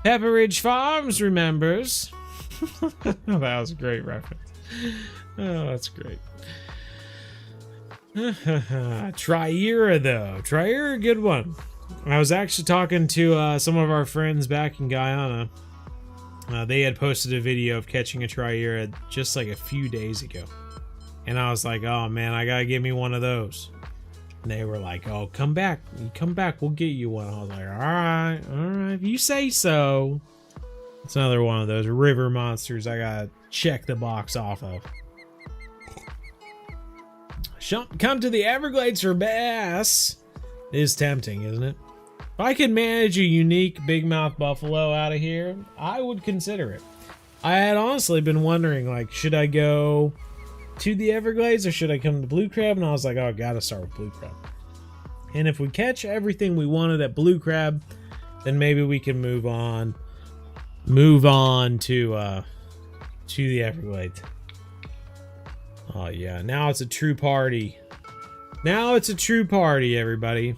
Speaker 3: Pepper Ridge Farms remembers. That was a great reference. Oh, that's great. Triera though. Triera, good one. I was actually talking to some of our friends back in Guyana. They had posted a video of catching a Triera just like a few days ago. And I was like, oh man, I gotta get me one of those. And they were like, oh, come back, we'll get you one. I was like, all right, if you say so. It's another one of those river monsters I gotta check the box off of. Come to the Everglades for bass. It is tempting, isn't it? If I could manage a unique big mouth buffalo out of here, I would consider it. I had honestly been wondering, like, should I go to the Everglades or should I come to blue crab? And I was like, oh, I gotta start with blue crab. And if we catch everything we wanted at blue crab, then maybe we can move on to the Everglades. Oh yeah, now it's a true party. Now it's a true party, everybody.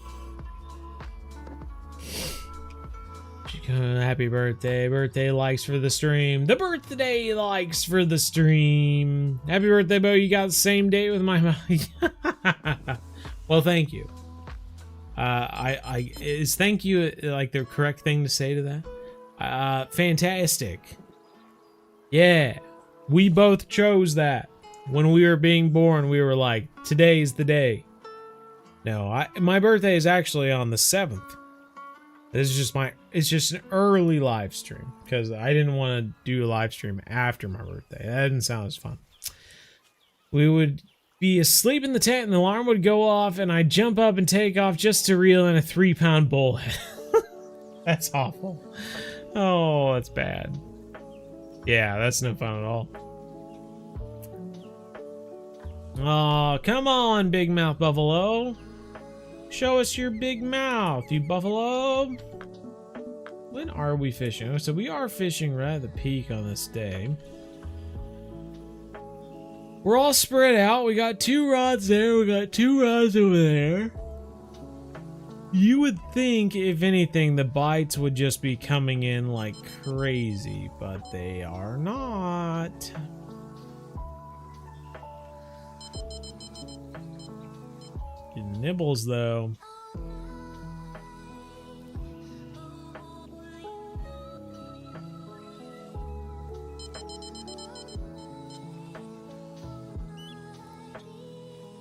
Speaker 3: Happy birthday. Birthday likes for the stream. The birthday likes for the stream. Happy birthday, Bo. You got the same date with my... Well, thank you. Is thank you like the correct thing to say to that? Fantastic. Yeah. We both chose that. When we were being born, we were like, today's the day. No, my birthday is actually on the 7th. This is it's just an early live stream because I didn't want to do a live stream after my birthday. That didn't sound as fun. We would be asleep in the tent and the alarm would go off and I'd jump up and take off just to reel in a 3-pound bullhead. That's awful. Oh, that's bad. Yeah, that's no fun at all. Oh, come on, big mouth buffalo. Show us your big mouth, you buffalo. When are we fishing? Oh, so we are fishing right at the peak on this day. We're all spread out. We got 2 rods there. We got 2 rods over there. You would think, if anything, the bites would just be coming in like crazy, but they are not. Getting nibbles, though.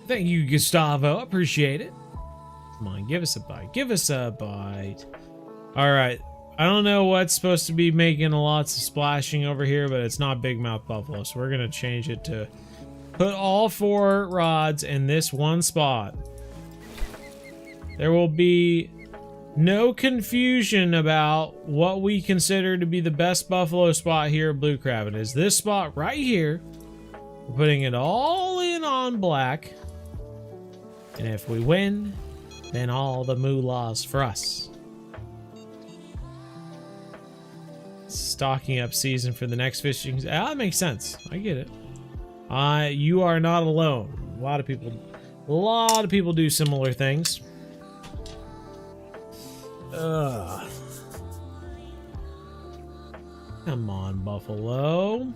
Speaker 3: Thank you, Gustavo. Appreciate it. Come on, give us a bite. Give us a bite. All right. I don't know what's supposed to be making lots of splashing over here, but it's not big mouth buffalo, so we're going to change it to put all 4 rods in this one spot. There will be no confusion about what we consider to be the best buffalo spot here at Blue Crab. It is this spot right here. We're putting it all in on black. And if we win, then all the moolahs for us. Stocking up season for the next fishing. That makes sense. I get it. You are not alone. A lot of people do similar things. Ugh. Come on, buffalo.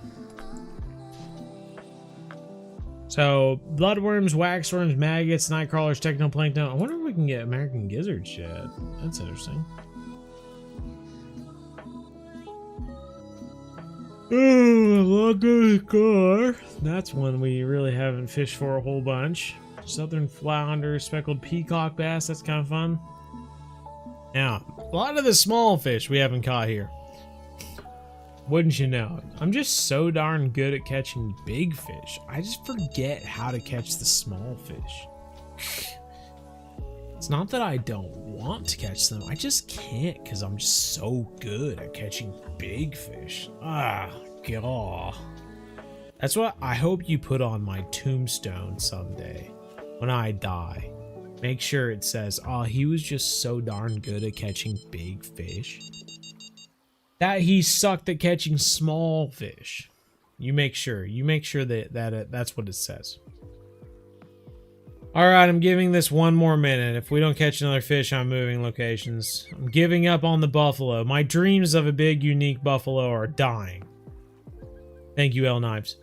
Speaker 3: So, bloodworms, waxworms, maggots, nightcrawlers, technoplankton. I wonder if we can get American gizzard shad. That's interesting. Oh, car. That's one we really haven't fished for a whole bunch. Southern flounder, speckled peacock bass. That's kind of fun. Now, a lot of the small fish we haven't caught here. Wouldn't you know it? I'm just so darn good at catching big fish. I just forget how to catch the small fish. It's not that I don't want to catch them. I just can't because I'm just so good at catching big fish. Ah, God. That's what I hope you put on my tombstone someday when I die. Make sure it says, oh, he was just so darn good at catching big fish. That he sucked at catching small fish. You make sure that that's what it says. All right, I'm giving this one more minute. If we don't catch another fish, I'm moving locations. I'm giving up on the buffalo. My dreams of a big, unique buffalo are dying. Thank you, L Knives.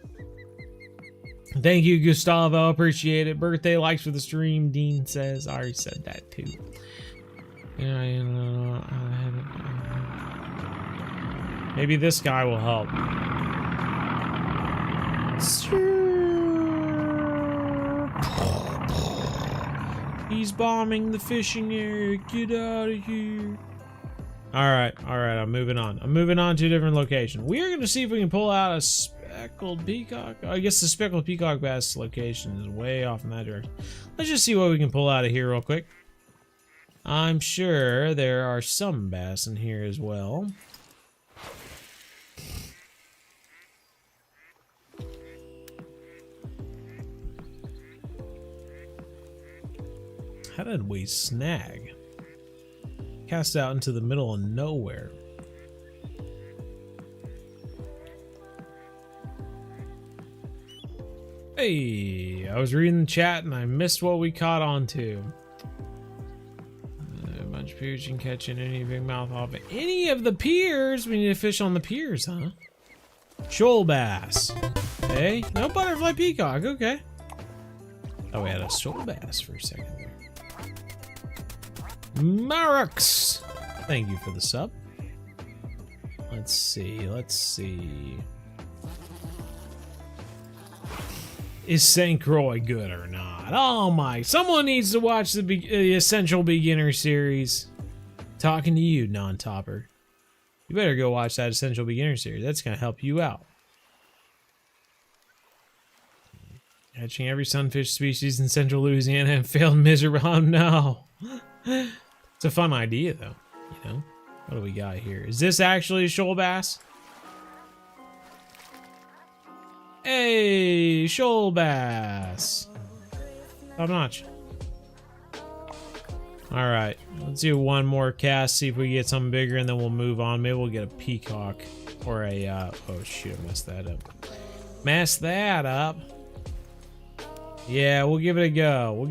Speaker 3: Thank you, Gustavo. Appreciate it. Birthday likes for the stream, Dean says. I already said that too. Maybe this guy will help. He's bombing the fishing area. Get out of here. Alright, I'm moving on. I'm moving on to a different location. We are going to see if we can pull out a speckled peacock. I guess the speckled peacock bass location is way off in that direction. Let's just see what we can pull out of here real quick. I'm sure there are some bass in here as well. How did we snag? Cast out into the middle of nowhere. Hey, I was reading the chat and I missed what we caught onto. A bunch of piers, you can catch in any big mouth off any of the piers. We need to fish on the piers, huh? Shoal bass. Hey, no butterfly peacock. Okay. Oh, we had a shoal bass for a second there. Marix, thank you for the sub. Let's see. Is St. Croix good or not? Oh my, someone needs to watch the Essential Beginner series. Talking to you, non-topper. You better go watch that Essential Beginner series. That's gonna help you out. Catching every sunfish species in central Louisiana and failed miserably. Oh no. It's a fun idea, though. You know, what do we got here? Is this actually a shoal bass? Hey, shoal bass. Top notch. All right, let's do one more cast. See if we get something bigger, and then we'll move on. Maybe we'll get a peacock or a. Oh shoot, I messed that up. Messed that up. Yeah, we'll give it a go.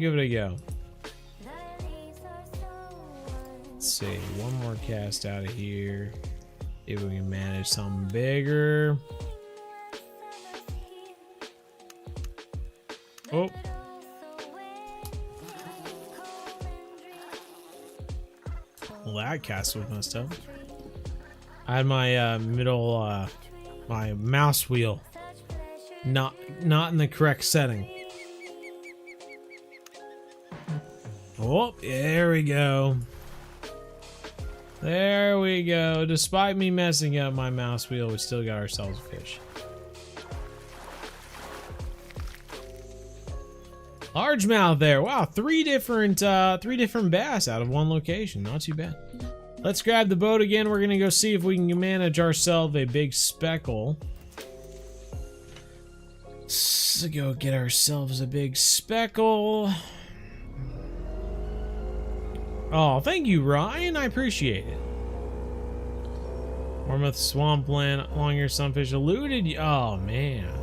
Speaker 3: Let's see. One more cast out of here. If we can manage something bigger. Oh. Well, that cast was messed up. I had my my mouse wheel not in the correct setting. Oh, there we go. There we go. Despite me messing up my mouse wheel, we still got ourselves a fish. Largemouth there. Wow, three different bass out of one location. Not too bad. Let's grab the boat again. We're gonna go see if we can manage ourselves a big speckle. Let's go get ourselves a big speckle. Oh, thank you, Ryan. I appreciate it. Warmouth swampland, long-eared sunfish eluded. Oh, man.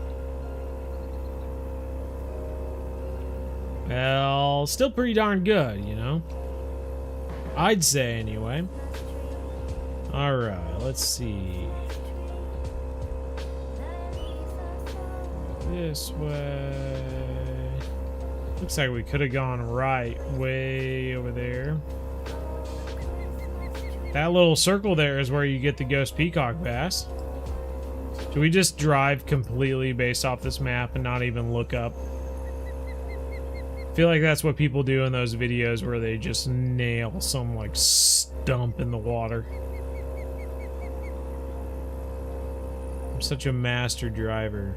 Speaker 3: Well, still pretty darn good, you know? I'd say, anyway. Alright, let's see. This way. Looks like we could have gone right way over there. That little circle there is where you get the ghost peacock bass. Should we just drive completely based off this map and not even look up? I feel like that's what people do in those videos where they just nail some like stump in the water. I'm such a master driver.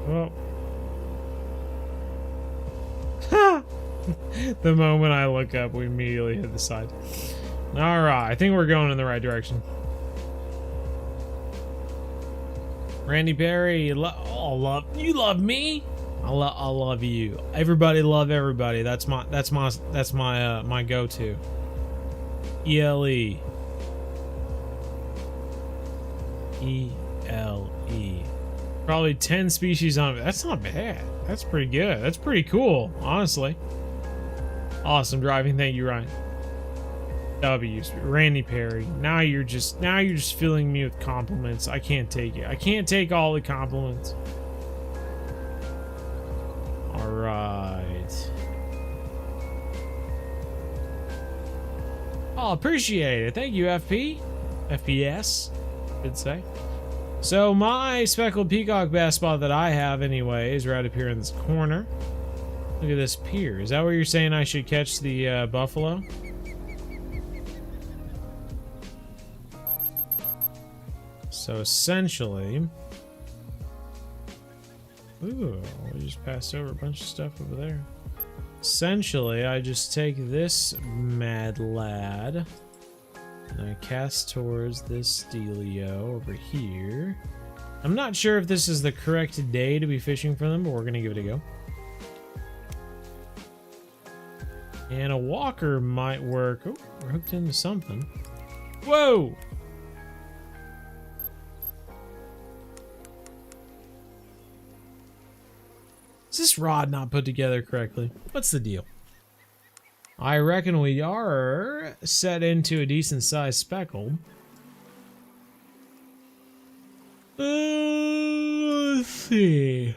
Speaker 3: Well, the moment I look up, we immediately hit the side. All right, I think we're going in the right direction. Randy Perry, you love me. I love you. Everybody love everybody. That's my go-to. ELE. ELE. Probably 10 species on it. That's not bad. That's pretty good. That's pretty cool, honestly. Awesome driving. Thank you, Ryan. W. Randy Perry. Now you're just filling me with compliments. I can't take it. I can't take all the compliments. All right. Oh, appreciate it. Thank you, FP. FPS, I'd say. So my speckled peacock bass spot that I have anyway is right up here in this corner. Look at this pier. Is that where you're saying I should catch the buffalo? So essentially, ooh, we just passed over a bunch of stuff over there. Essentially, I just take this mad lad and I cast towards this dealio over here. I'm not sure if this is the correct day to be fishing for them, but we're gonna give it a go. And a walker might work. Oh, we're hooked into something. Whoa! Is this rod not put together correctly? What's the deal? I reckon we are set into a decent sized speckled. Let's see.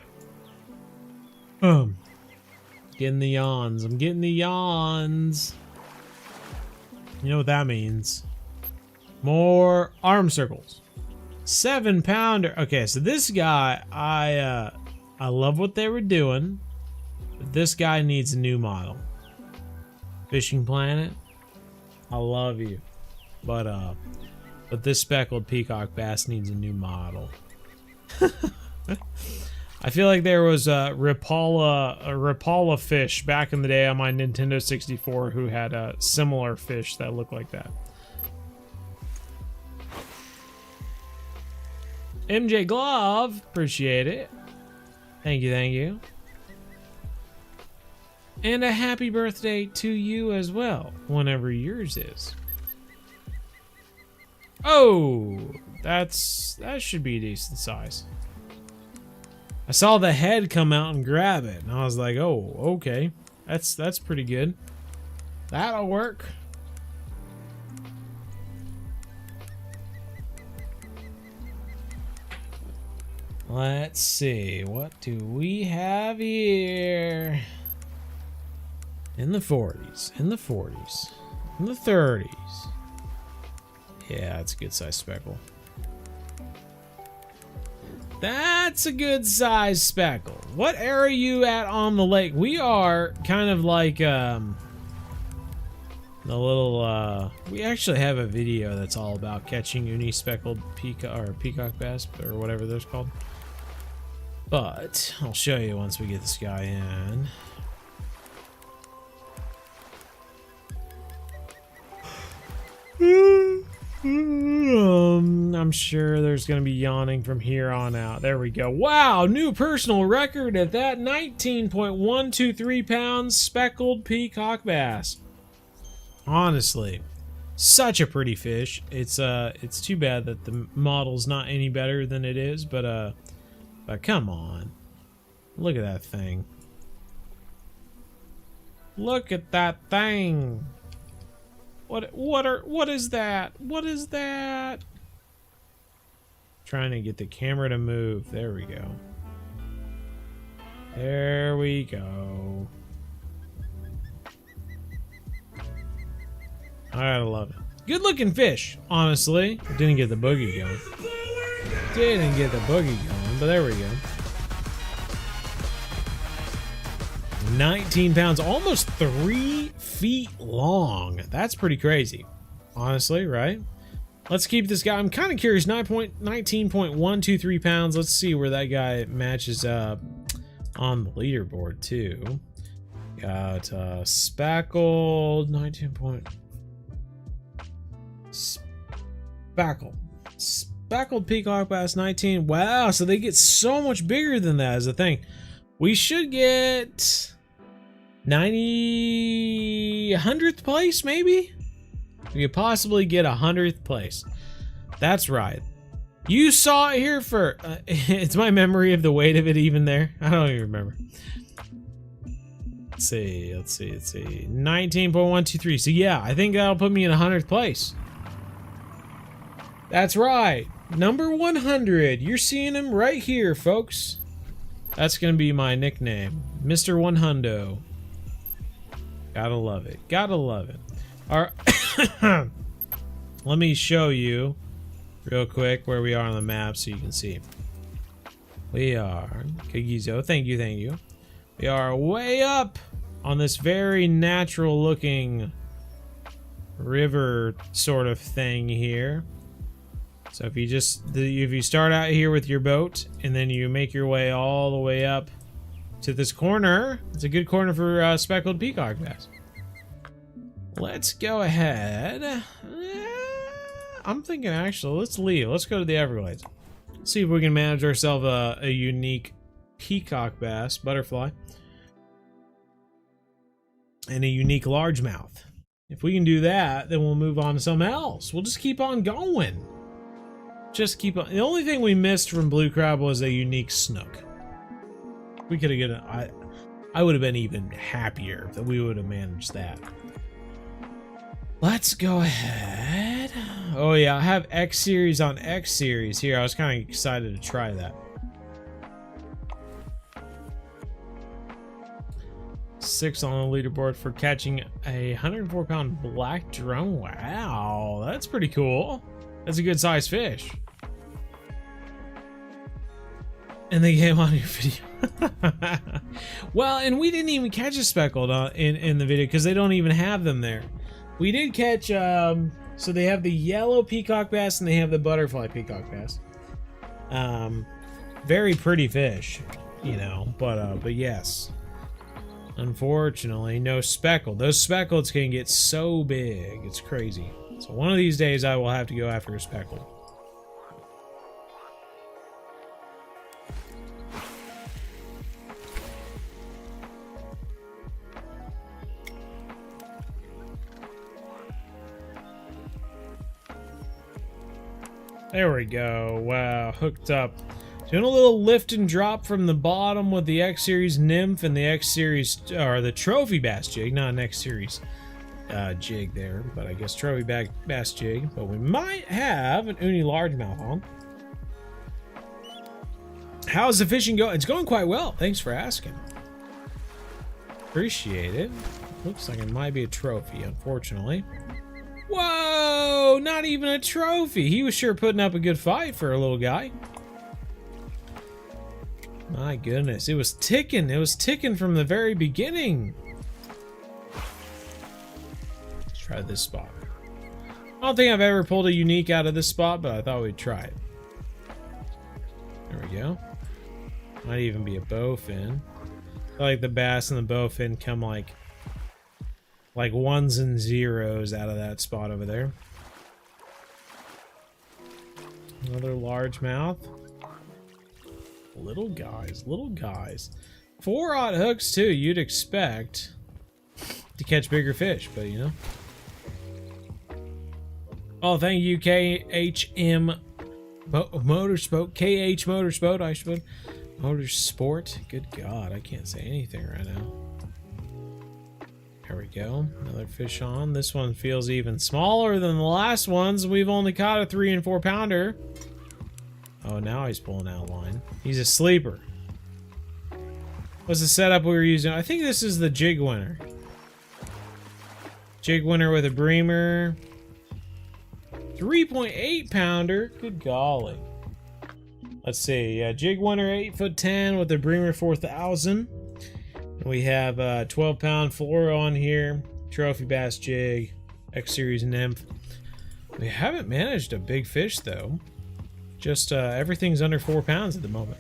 Speaker 3: Getting the yawns. I'm getting the yawns. You know what that means? More arm circles. 7-pounder. Okay, so this guy, I love what they were doing, but this guy needs a new model. Fishing Planet, I love you, but this speckled peacock bass needs a new model. I feel like there was a Rapala fish back in the day on my Nintendo 64 who had a similar fish that looked like that. MJ Glove, appreciate it. Thank you, thank you. And a happy birthday to you as well, whenever yours is. Oh, That should be a decent size. I saw the head come out and grab it, and I was like, oh, okay. That's pretty good. That'll work. Let's see, what do we have here? In the 40s, in the 40s, in the 30s. Yeah, it's a good size speckle. That's a good size speckle. What area are you at on the lake? We are kind of like the little we actually have a video that's all about catching uni speckled peacock bass or whatever they're called. But I'll show you once we get this guy in. I'm sure there's going to be yawning from here on out. There we go. Wow, new personal record at that. 19.123 pounds speckled peacock bass. Honestly, such a pretty fish. It's too bad that the model's not any better than it is, but come on. Look at that thing. Look at that thing. What is that? What is that? Trying to get the camera to move. There we go. There we go. I love it. Good looking fish, honestly. Didn't get the boogie going. Didn't get the boogie going, but there we go. 19 pounds, almost 3 feet long. That's pretty crazy, honestly, right? Let's keep this guy. I'm kind of curious. 19.123 pounds. Let's see where that guy matches up on the leaderboard too. Got speckled 19 point. Speckled peacock bass 19. Wow, so they get so much bigger than that as a thing. We should get 100th place, maybe? We could possibly get 100th place. That's right. You saw it here for... it's my memory of the weight of it even there. I don't even remember. Let's see. 19.123. So yeah, I think that'll put me in 100th place. That's right. Number 100. You're seeing him right here, folks. That's going to be my nickname. Mr. 100. Gotta love it. Gotta love it. All right. Let me show you real quick where we are on the map so you can see. We are... Kagizo, thank you. We are way up on this very natural looking river sort of thing here. So if you start out here with your boat and then you make your way all the way up to this corner, it's a good corner for speckled peacock bass. Let's go ahead. I'm thinking actually, let's leave. Let's go to the Everglades. See if we can manage ourselves a unique peacock bass, butterfly, and a unique largemouth. If we can do that, then we'll move on to something else. We'll just keep on going. Just keep on. The only thing we missed from blue crab was a unique snook. We could have gotten. I would have been even happier that we would have managed that. Let's go ahead. Oh yeah, I have X series on X series here. I was kind of excited to try that. 6 on the leaderboard for catching a 104-pound black drum. Wow, that's pretty cool. That's a good sized fish. And they came on your video. Well, and we didn't even catch a speckled in the video because they don't even have them there. We did catch, so they have the yellow peacock bass and they have the butterfly peacock bass. Very pretty fish, you know, but yes. Unfortunately, no speckled. Those speckleds can get so big, it's crazy. So one of these days I will have to go after a speckled. There we go. Wow, hooked up. Doing a little lift and drop from the bottom with the X Series nymph and the X Series, or the trophy bass jig, not an X Series jig there, but I guess trophy bass jig. But we might have an uni largemouth on. How's the fishing going? It's going quite well. Thanks for asking. Appreciate it. Looks like it might be a trophy, unfortunately. Whoa! Not even a trophy. He was sure putting up a good fight for a little guy. My goodness, it was ticking. It was ticking from the very beginning. Let's try this spot. I don't think I've ever pulled a unique out of this spot, but I thought we'd try it. There we go. Might even be a bowfin. I feel like the bass and the bowfin come like ones and zeros out of that spot over there. Another largemouth. Little guys, little guys. 4-aught hooks too. You'd expect to catch bigger fish, but you know. Oh, thank you, KHM Motorsport. KH Motorsport, I should. Motorsport. Good God, I can't say anything right now. There we go. Another fish on. This one feels even smaller than the last ones. We've only caught a 3 and 4 pounder. Oh, now he's pulling out line. He's a sleeper. What's the setup we were using? I think this is the jig winner. Jig winner with a breamer. 3.8 pounder. Good golly. Let's see. Jig winner 8'10" with a breamer 4000. We have a 12-pound fluoro on here. Trophy bass jig. X Series nymph. We haven't managed a big fish though. Just everything's under 4 pounds at the moment.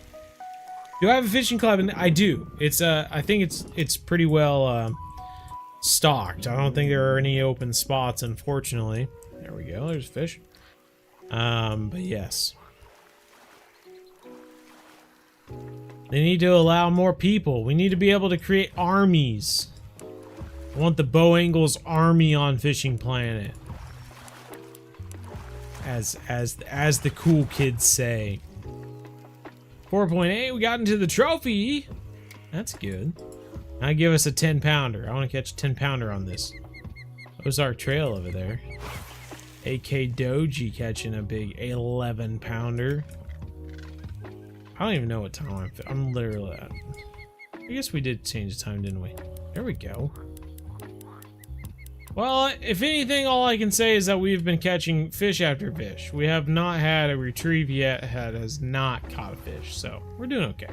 Speaker 3: Do I have a fishing club? And I do. It's I think it's pretty well stocked. I don't think there are any open spots, unfortunately. There we go. There's fish. But yes, they need to allow more people. We need to be able to create armies. I want the Bow Angles army on Fishing Planet. As the cool kids say. 4.8, we got into the trophy. That's good. Now give us a 10 pounder. I want to catch a 10 pounder on this. Ozark Trail over there. AK Doji catching a big 11 pounder. I don't even know what time I'm literally at. I guess we did change the time, didn't we? There we go. Well, if anything, all I can say is that we've been catching fish after fish. We have not had a retrieve yet that has not caught a fish, so we're doing okay.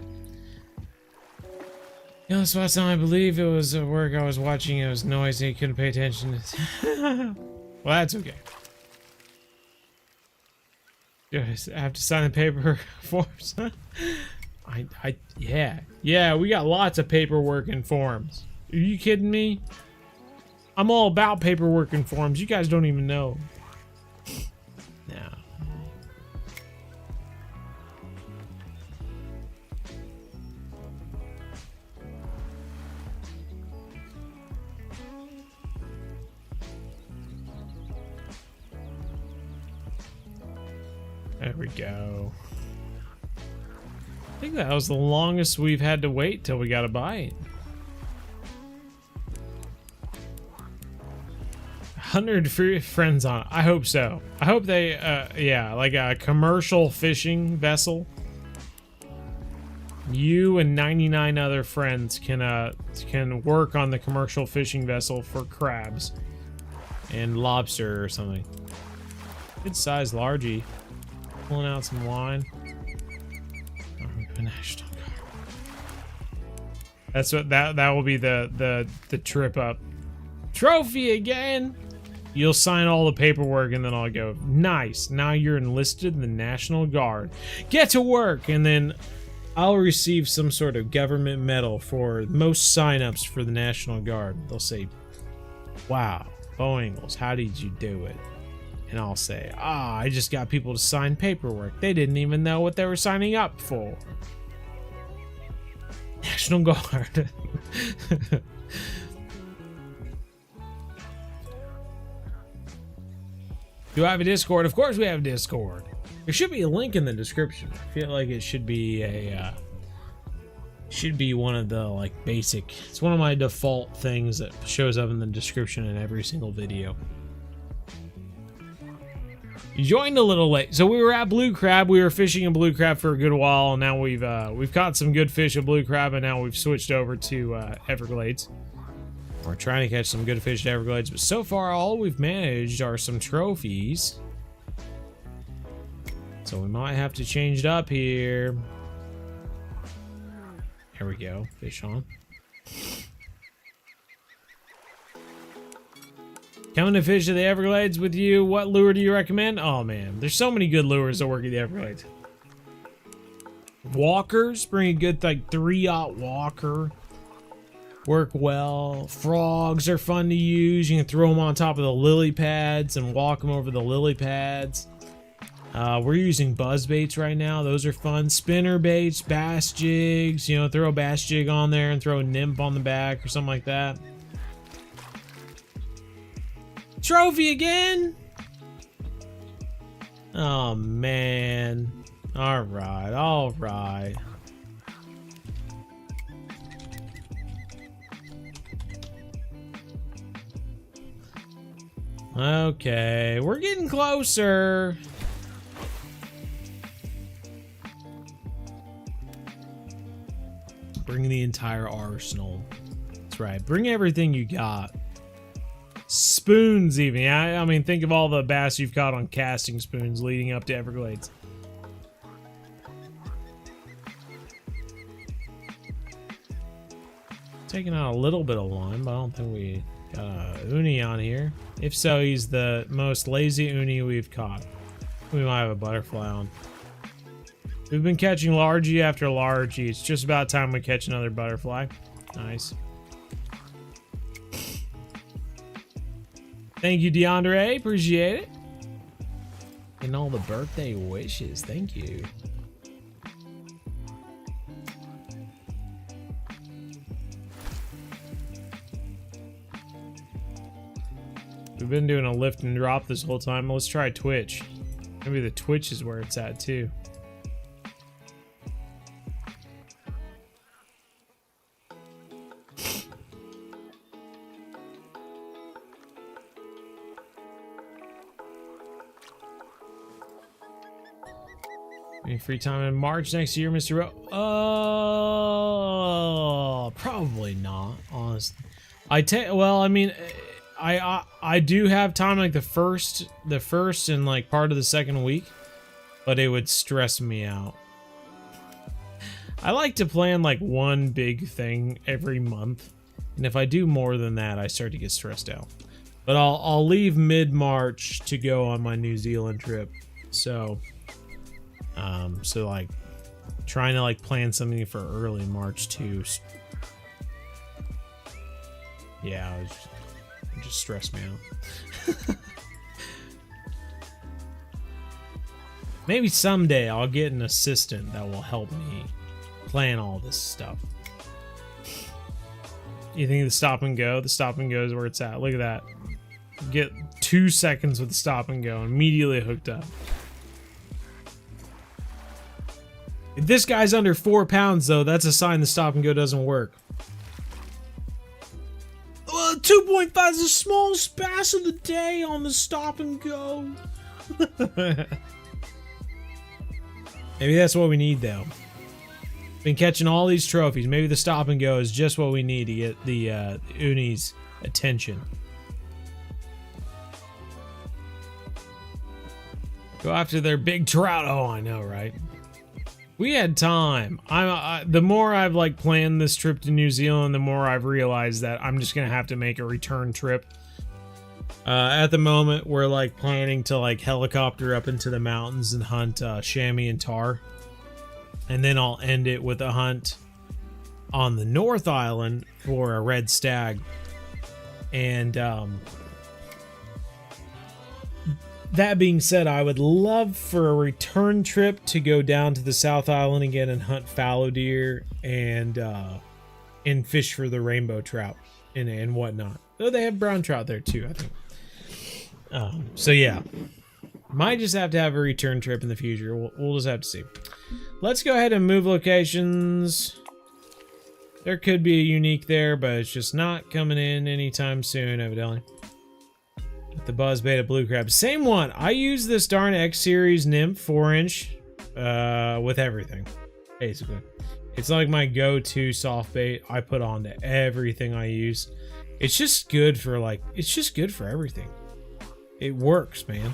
Speaker 3: You know, this last time I believe it was work I was watching, it was noisy, couldn't pay attention. Well, that's okay. Do I have to sign the paper forms? Yeah, we got lots of paperwork and forms. Are you kidding me? I'm all about paperwork and forms. You guys don't even know. No. There we go. I think that was the longest we've had to wait till we got a bite. 100 friends on it. I hope so. I hope they, yeah, like a commercial fishing vessel. You and 99 other friends can work on the commercial fishing vessel for crabs and lobster or something. Good size largie. Pulling out some line. Oh, National Guard. That's what that will be the trip up. Trophy again. You'll sign all the paperwork and then I'll go, nice, now you're enlisted in the National Guard. Get to work, and then I'll receive some sort of government medal for most signups for the National Guard. They'll say, wow, Bow Angles, how did you do it? And I'll say, I just got people to sign paperwork. They didn't even know what they were signing up for. National Guard. Do I have a Discord? Of course we have a Discord. There should be a link in the description. I feel like it should be a should be one of the like basic. It's one of my default things that shows up in the description in every single video. You joined a little late. So we were at blue crab. We were fishing in blue crab for a good while, and now we've caught some good fish at blue crab, and now we've switched over to Everglades. We're trying to catch some good fish at Everglades, but so far all we've managed are some trophies. So we might have to change it up here. There we go. Fish on. Coming to fish at the Everglades with you. What lure do you recommend? Oh man, there's so many good lures that work at the Everglades. Walkers, bring a good like 3/0 walker. Work well. Frogs are fun to use. You can throw them on top of the lily pads and walk them over the lily pads. We're using buzz baits right now. Those are fun. Spinner baits, bass jigs. You know, throw a bass jig on there and throw a nymph on the back or something like that. Trophy again? Oh man. Alright, alright. Okay, we're getting closer. Bring the entire arsenal. That's right. Bring everything you got. Spoons even. Yeah, I mean, think of all the bass you've caught on casting spoons leading up to Everglades. Taking out a little bit of line, but I don't think we got a uni on here. If so, he's the most lazy uni we've caught. We might have a butterfly on. We've been catching largie after largie. It's just about time we catch another butterfly. Nice. Thank you, DeAndre. Appreciate it. And all the birthday wishes. Thank you. We've been doing a lift and drop this whole time. Let's try Twitch. Maybe the Twitch is where it's at too. Any free time in March next year, Mr. Probably not, honestly. Well, I mean, I do have time like the first and like part of the second week, but it would stress me out. I like to plan like one big thing every month, and if I do more than that, I start to get stressed out. But I'll leave mid-March to go on my New Zealand trip, so like trying to like plan something for early March too. Yeah, it just stressed me out. Maybe someday I'll get an assistant that will help me plan all this stuff. You think the stop and go? The stop and go is where it's at. Look at that. Get 2 seconds with the stop and go, immediately hooked up. If this guy's under 4 pounds, though, that's a sign the stop and go doesn't work. 2.5 is the smallest bass of the day on the stop and go. Maybe that's what we need, though. Been catching all these trophies. Maybe the stop and go is just what we need to get the Uni's attention. Go after their big trout. Oh, I know, right? We had time. The more I've like planned this trip to New Zealand, the more I've realized that I'm just gonna have to make a return trip. At the moment, we're like planning to like helicopter up into the mountains and hunt chamois and tar, and then I'll end it with a hunt on the North Island for a red stag. And that being said, I would love for a return trip to go down to the South Island again and hunt fallow deer and fish for the rainbow trout and whatnot. Though they have brown trout there too, I think. So yeah, Might just have to have a return trip in the future. We'll just have to see. Let's go ahead and move locations. There could be a unique there, but it's just not coming in anytime soon, evidently. The Buzz Beta Blue Crab. Same one. I use this darn X Series Nymph 4-inch with everything, basically. It's like my go-to soft bait. I put on to everything I use. It's just good for like, it's just good for everything. It works, man.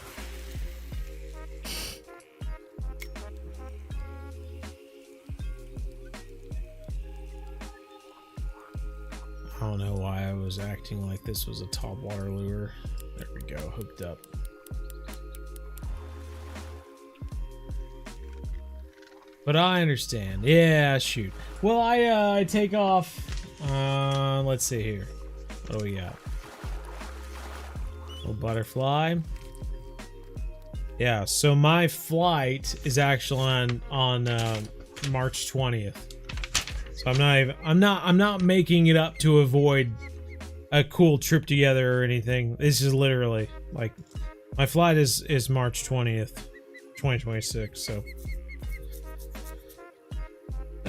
Speaker 3: I don't know why I was acting like this was a top water lure. There we go, hooked up. But I understand. Yeah, shoot. Well, I take off. Let's see here. What do we got? Little butterfly. Yeah. So my flight is actually on March 20th. So I'm not making it up to avoid a cool trip together or anything. This is literally like my flight is March 20th, 2026. So.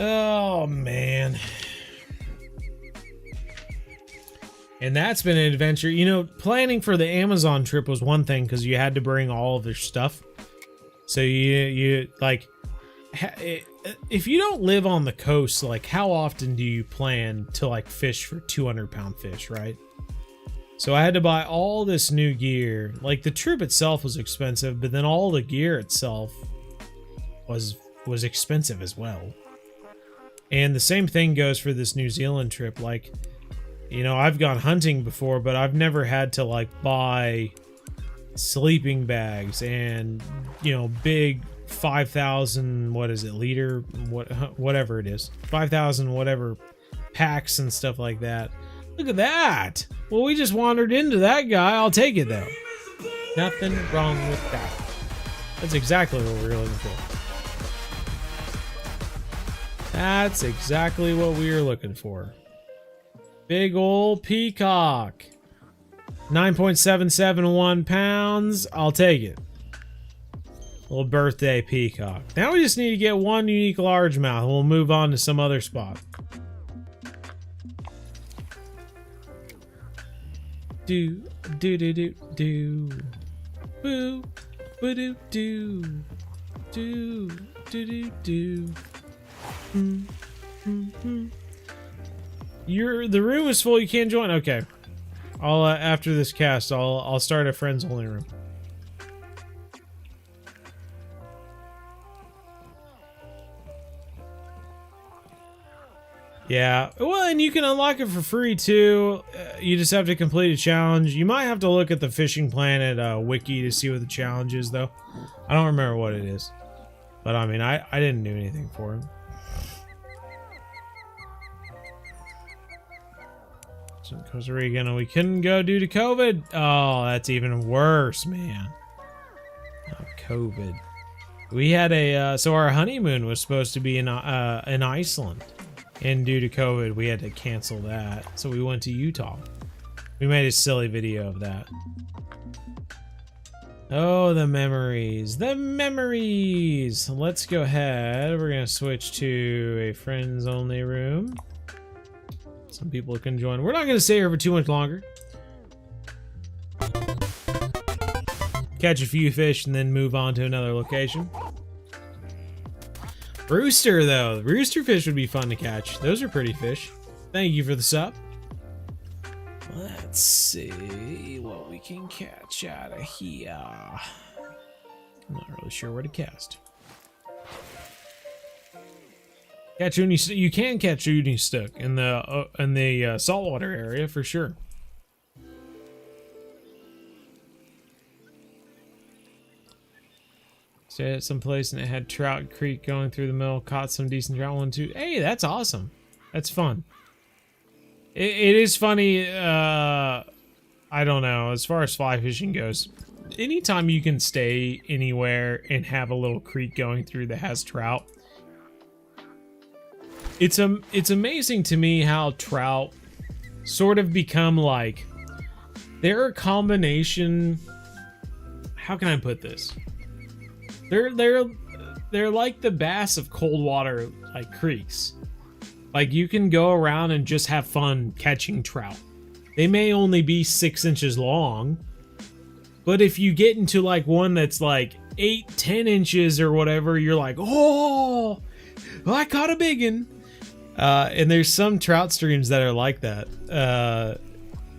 Speaker 3: Oh, man. And that's been an adventure. You know, planning for the Amazon trip was one thing because you had to bring all of their stuff. So you like, if you don't live on the coast, like how often do you plan to like fish for 200-pound fish, right? So I had to buy all this new gear. Like the trip itself was expensive, but then all the gear itself was expensive as well. And the same thing goes for this New Zealand trip. Like, you know, I've gone hunting before, but I've never had to like buy sleeping bags and, you know, big 5,000, what is it, liter, whatever it is, 5,000 whatever packs and stuff like that. Look at that. Well, we just wandered into that guy. I'll take it though. Nothing wrong with that. That's exactly what we were looking for. That's exactly what we were looking for. Big ol' peacock. 9.771 pounds. I'll take it. Little birthday peacock. Now we just need to get one unique largemouth. We'll move on to some other spot. Do do do do do. Boo boo do do do do do do. The room is full. You can't join. Okay, I'll after this cast, I'll start a friends only room. Yeah, well, and you can unlock it for free too. You just have to complete a challenge. You might have to look at the Fishing Planet wiki to see what the challenge is, though. I don't remember what it is, but I mean, I didn't do anything for him. In Costa Rica, and we couldn't go due to COVID. Oh, that's even worse, man. Oh, COVID. We had a so our honeymoon was supposed to be in Iceland, and due to COVID, we had to cancel that. So we went to Utah. We made a silly video of that. Oh, the memories, the memories. Let's go ahead. We're gonna switch to a friends only room. Some people can join. We're not going to stay here for too much longer. Catch a few fish and then move on to another location. Rooster, though. Rooster fish would be fun to catch. Those are pretty fish. Thank you for the sub. Let's see what we can catch out of here. I'm not really sure where to cast. You can catch uni Snook in the saltwater area for sure. Stayed at some place and it had trout creek going through the middle. Caught some decent trout one too. Hey, that's awesome. That's fun. It is funny. I don't know. As far as fly fishing goes, anytime you can stay anywhere and have a little creek going through that has trout. It's amazing to me how trout sort of become like, they're a combination, how can I put this? They're like the bass of cold water, like creeks. Like you can go around and just have fun catching trout. They may only be 6 inches long, but if you get into like one that's like 8-10 inches or whatever, you're like, oh, I caught a big one. And there's some trout streams that are like that.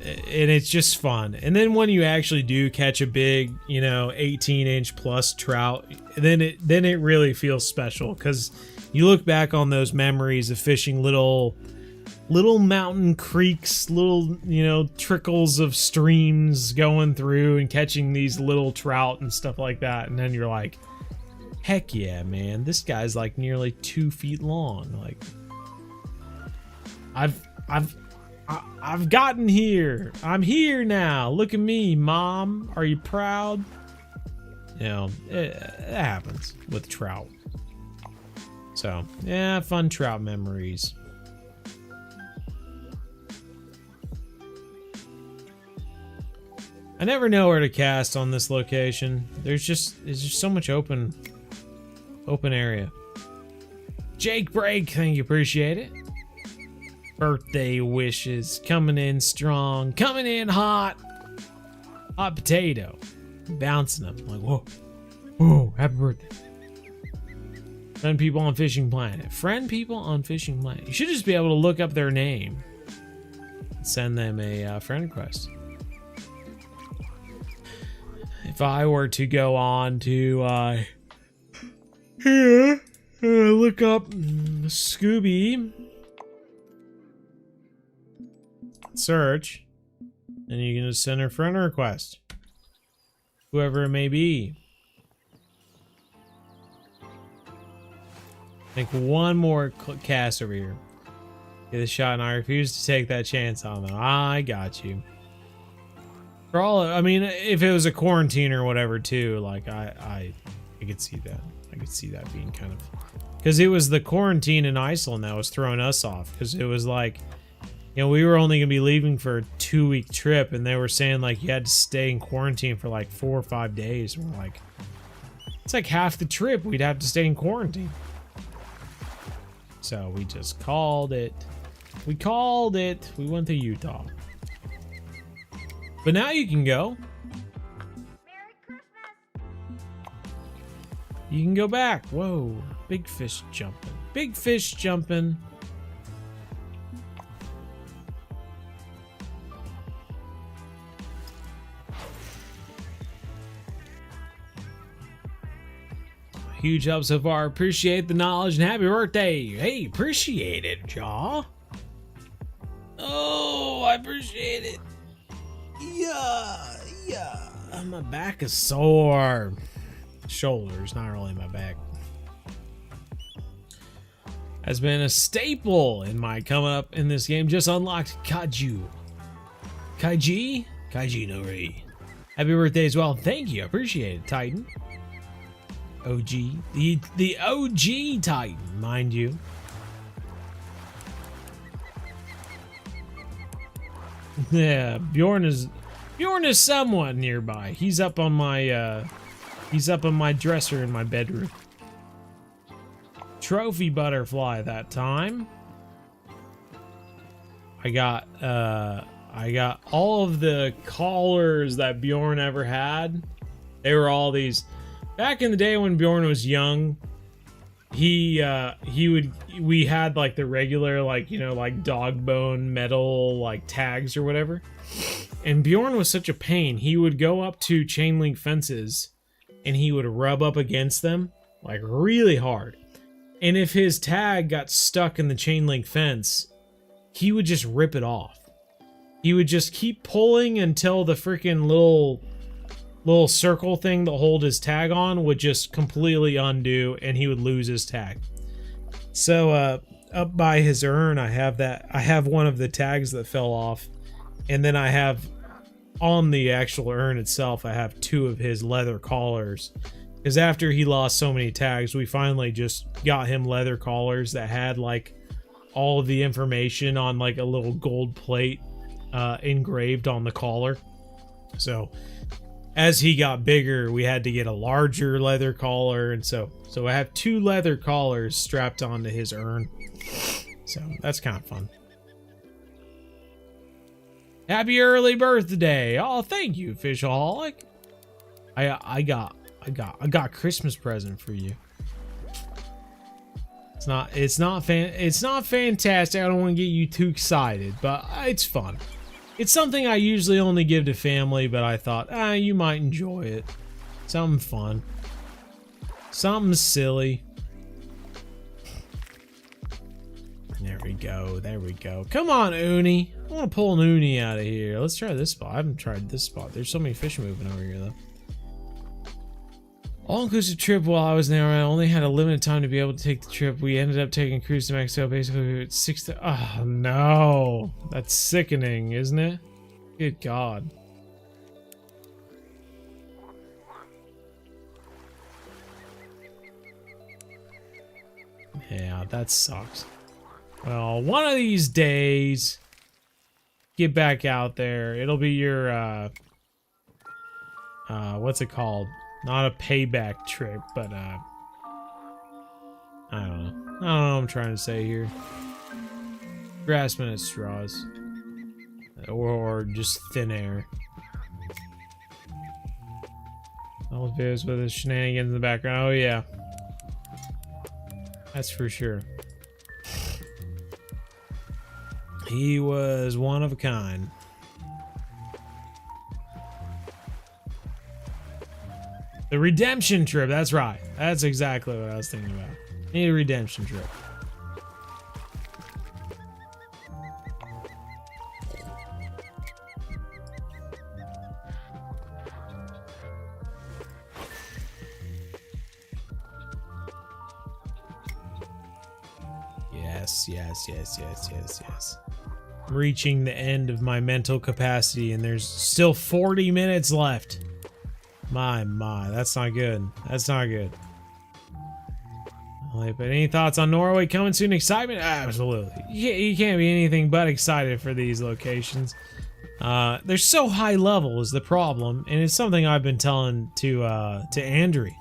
Speaker 3: And it's just fun. And then when you actually do catch a big, 18-inch plus trout, then it really feels special, because you look back on those memories of fishing little mountain creeks, little, trickles of streams going through and catching these little trout and stuff like that. And then you're like, heck yeah, man, this guy's like nearly 2 feet long. Like, I've gotten here. I'm here now. Look at me, Mom. Are you proud? It happens with trout. So, yeah, fun trout memories. I never know where to cast on this location. There's just so much open area. Jake Break, thank you, appreciate it. Birthday wishes coming in strong, coming in hot. Hot potato, bouncing them like whoa, happy birthday. Friend people on Fishing Planet. Friend people on Fishing Planet. You should just be able to look up their name and send them a friend request. If I were to go on to here, look up Scooby, search, and you can just send a friend request, whoever it may be. Make one more cast over here. Get a shot, and I refuse to take that chance on them. I got you. For all, I mean, if it was a quarantine or whatever too, like I could see that. I could see that being kind of, because it was the quarantine in Iceland that was throwing us off. Because it was like, we were only gonna be leaving for a 2-week trip, and they were saying like you had to stay in quarantine for like 4 or 5 days. We're like, it's like half the trip we'd have to stay in quarantine. So we just called it. We called it. We went to Utah. But now you can go.
Speaker 1: Merry Christmas.
Speaker 3: You can go back. Whoa. Big fish jumping. Big fish jumping. Huge help so far. Appreciate the knowledge and happy birthday. Hey, appreciate it, Jaw. Oh, I appreciate it. Yeah. My back is sore. Shoulders, not really my back. Has been a staple in my coming up in this game. Just unlocked Kaiju. Kaiji no Ri. Happy birthday as well. Thank you. I appreciate it, Titan. OG. The OG Titan, mind you. Yeah, Bjorn is somewhat nearby. He's up on my dresser in my bedroom. Trophy butterfly that time. I got all of the collars that Bjorn ever had. They were all these. Back in the day when Bjorn was young, we had like the regular, like dog bone metal like tags or whatever. And Bjorn was such a pain. He would go up to chain link fences and he would rub up against them like really hard. And if his tag got stuck in the chain link fence, he would just rip it off. He would just keep pulling until the freaking little circle thing that hold his tag on would just completely undo and he would lose his tag. So up by his urn, I have one of the tags that fell off, and then I have on the actual urn itself, I have 2 of his leather collars, because after he lost so many tags, we finally just got him leather collars that had like all of the information on like a little gold plate engraved on the collar. So as he got bigger, we had to get a larger leather collar, and so I have 2 leather collars strapped onto his urn. So that's kind of fun. Happy early birthday! Oh, thank you, Fishaholic. I got a Christmas present for you. It's not fantastic. I don't want to get you too excited, but it's fun. It's something I usually only give to family, but I thought, you might enjoy it. Something fun. Something silly. There we go. There we go. Come on, Uni. I want to pull an Uni out of here. Let's try this spot. I haven't tried this spot. There's so many fish moving over here, though. All-inclusive trip while I was there. I only had a limited time to be able to take the trip. We ended up taking a cruise to Mexico. Basically, it's 6 to... Oh, no. That's sickening, isn't it? Good God. Yeah, that sucks. Well, one of these days, get back out there. It'll be your, what's it called? Not a payback trip, but, I don't know. I don't know what I'm trying to say here. Grasping at straws. Or just thin air. All videos with his shenanigans in the background. Oh, yeah. That's for sure. He was one of a kind. The redemption trip, that's right. That's exactly what I was thinking about. Need a redemption trip. Yes. I'm reaching the end of my mental capacity and there's still 40 minutes left. My, that's not good. That's not good. But any thoughts on Norway coming soon? Excitement? Absolutely. You can't be anything but excited for these locations. They're so high level is the problem, and it's something I've been telling to Andrew.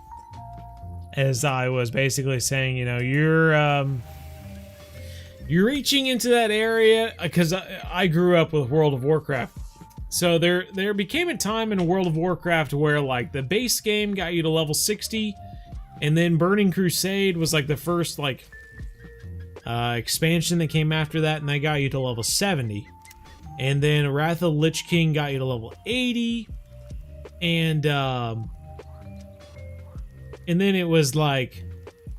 Speaker 3: As I was basically saying, you know, you're reaching into that area because I grew up with World of Warcraft. So there became a time in World of Warcraft where like the base game got you to level 60, and then Burning Crusade was like the first like expansion that came after that, and they got you to level 70. And then Wrath of the Lich King got you to level 80, and then it was like,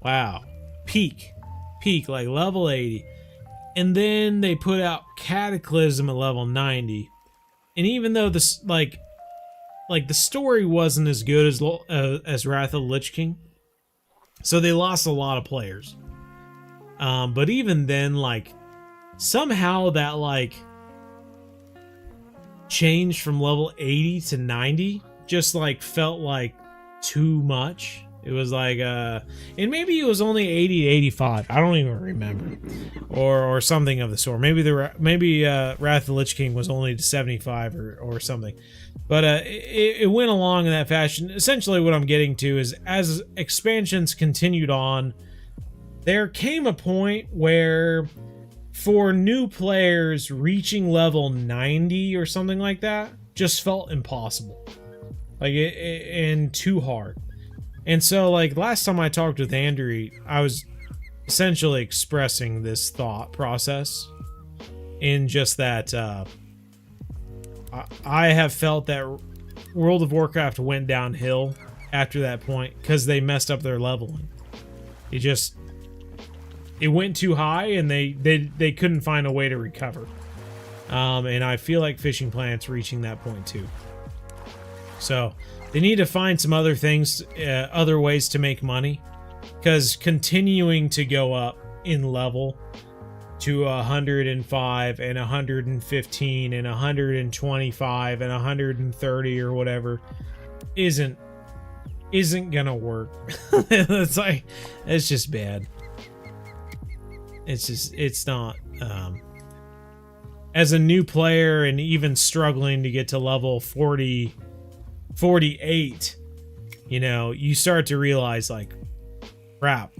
Speaker 3: wow, peak like level 80. And then they put out Cataclysm at level 90. And even though this like the story wasn't as good as Wrath of the Lich King, so they lost a lot of players. But even then, like somehow that like change from level 80 to 90 just like felt like too much. It was like and maybe it was only 80 to 85. I don't even remember, or something of the sort. Maybe Wrath of the Lich King was only to 75 or something. But it went along in that fashion. Essentially, what I'm getting to is as expansions continued on, there came a point where for new players reaching level 90 or something like that just felt impossible, like and too hard. And so, like, last time I talked with Andrew, I was essentially expressing this thought process in just that I have felt that World of Warcraft went downhill after that point because they messed up their leveling. It went too high, and they couldn't find a way to recover. And I feel like Fishing Planet's reaching that point too. So they need to find some other things, other ways to make money, because continuing to go up in level to 105 and 115 and 125 and 130 or whatever isn't gonna work. It's just bad. It's not. As a new player and even struggling to get to level 40 48, you know, you start to realize like, crap,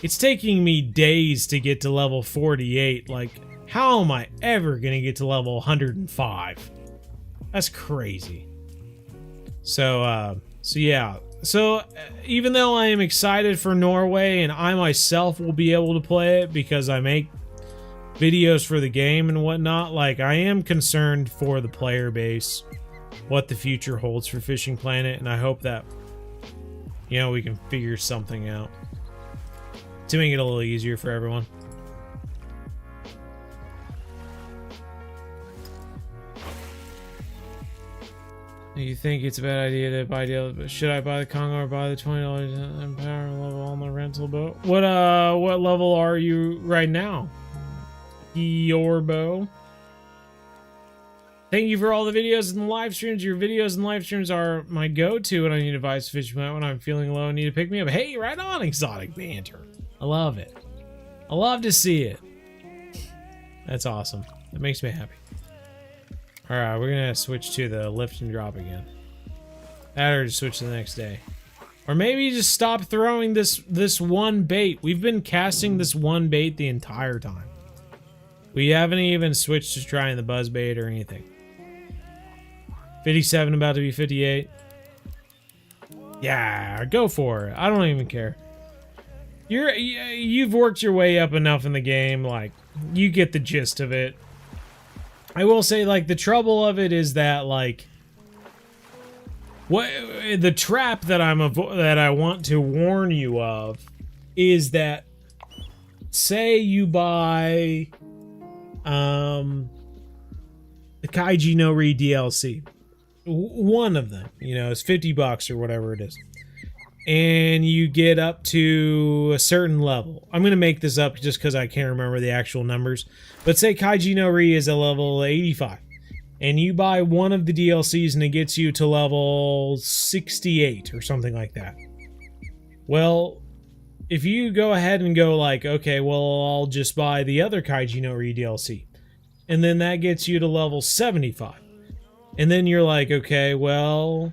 Speaker 3: it's taking me days to get to level 48. Like, how am I ever gonna get to level 105? That's crazy. So yeah. So even though I am excited for Norway and I myself will be able to play it because I make videos for the game and whatnot, like, I am concerned for the player base, what the future holds for Fishing Planet, and I hope that, you know, we can figure something out to make it a little easier for everyone. You think it's a bad idea to buy deal, but should I buy the Congo or buy the $20 empower level on the rental boat? What level are you right now? Your bow. Thank you for all the videos and the live streams. Your videos and live streams are my go-to when I need advice fishing when I'm feeling low and need to pick me up. Hey, right on, Exotic Banter. I love it. I love to see it. That's awesome. That makes me happy. Alright, we're gonna switch to the lift and drop again. That or just switch to the next day. Or maybe just stop throwing this one bait. We've been casting this one bait the entire time. We haven't even switched to trying the buzz bait or anything. 57 about to be 58. Yeah, go for it. I don't even care. You've worked your way up enough in the game, like, you get the gist of it. I will say, like, the trouble of it is that, like, what the trap that I want to warn you of is that, say you buy the Kaiji no Ri DLC, one of them, you know, it's $50 or whatever it is, and you get up to a certain level. I'm gonna make this up just because I can't remember the actual numbers, but say Kaiji no Ri is a level 85, and you buy one of the DLCs and it gets you to level 68 or something like that. Well, if you go ahead and go like, okay, well, I'll just buy the other Kaiji no Ri DLC, and then that gets you to level 75, and then you're like, okay, well,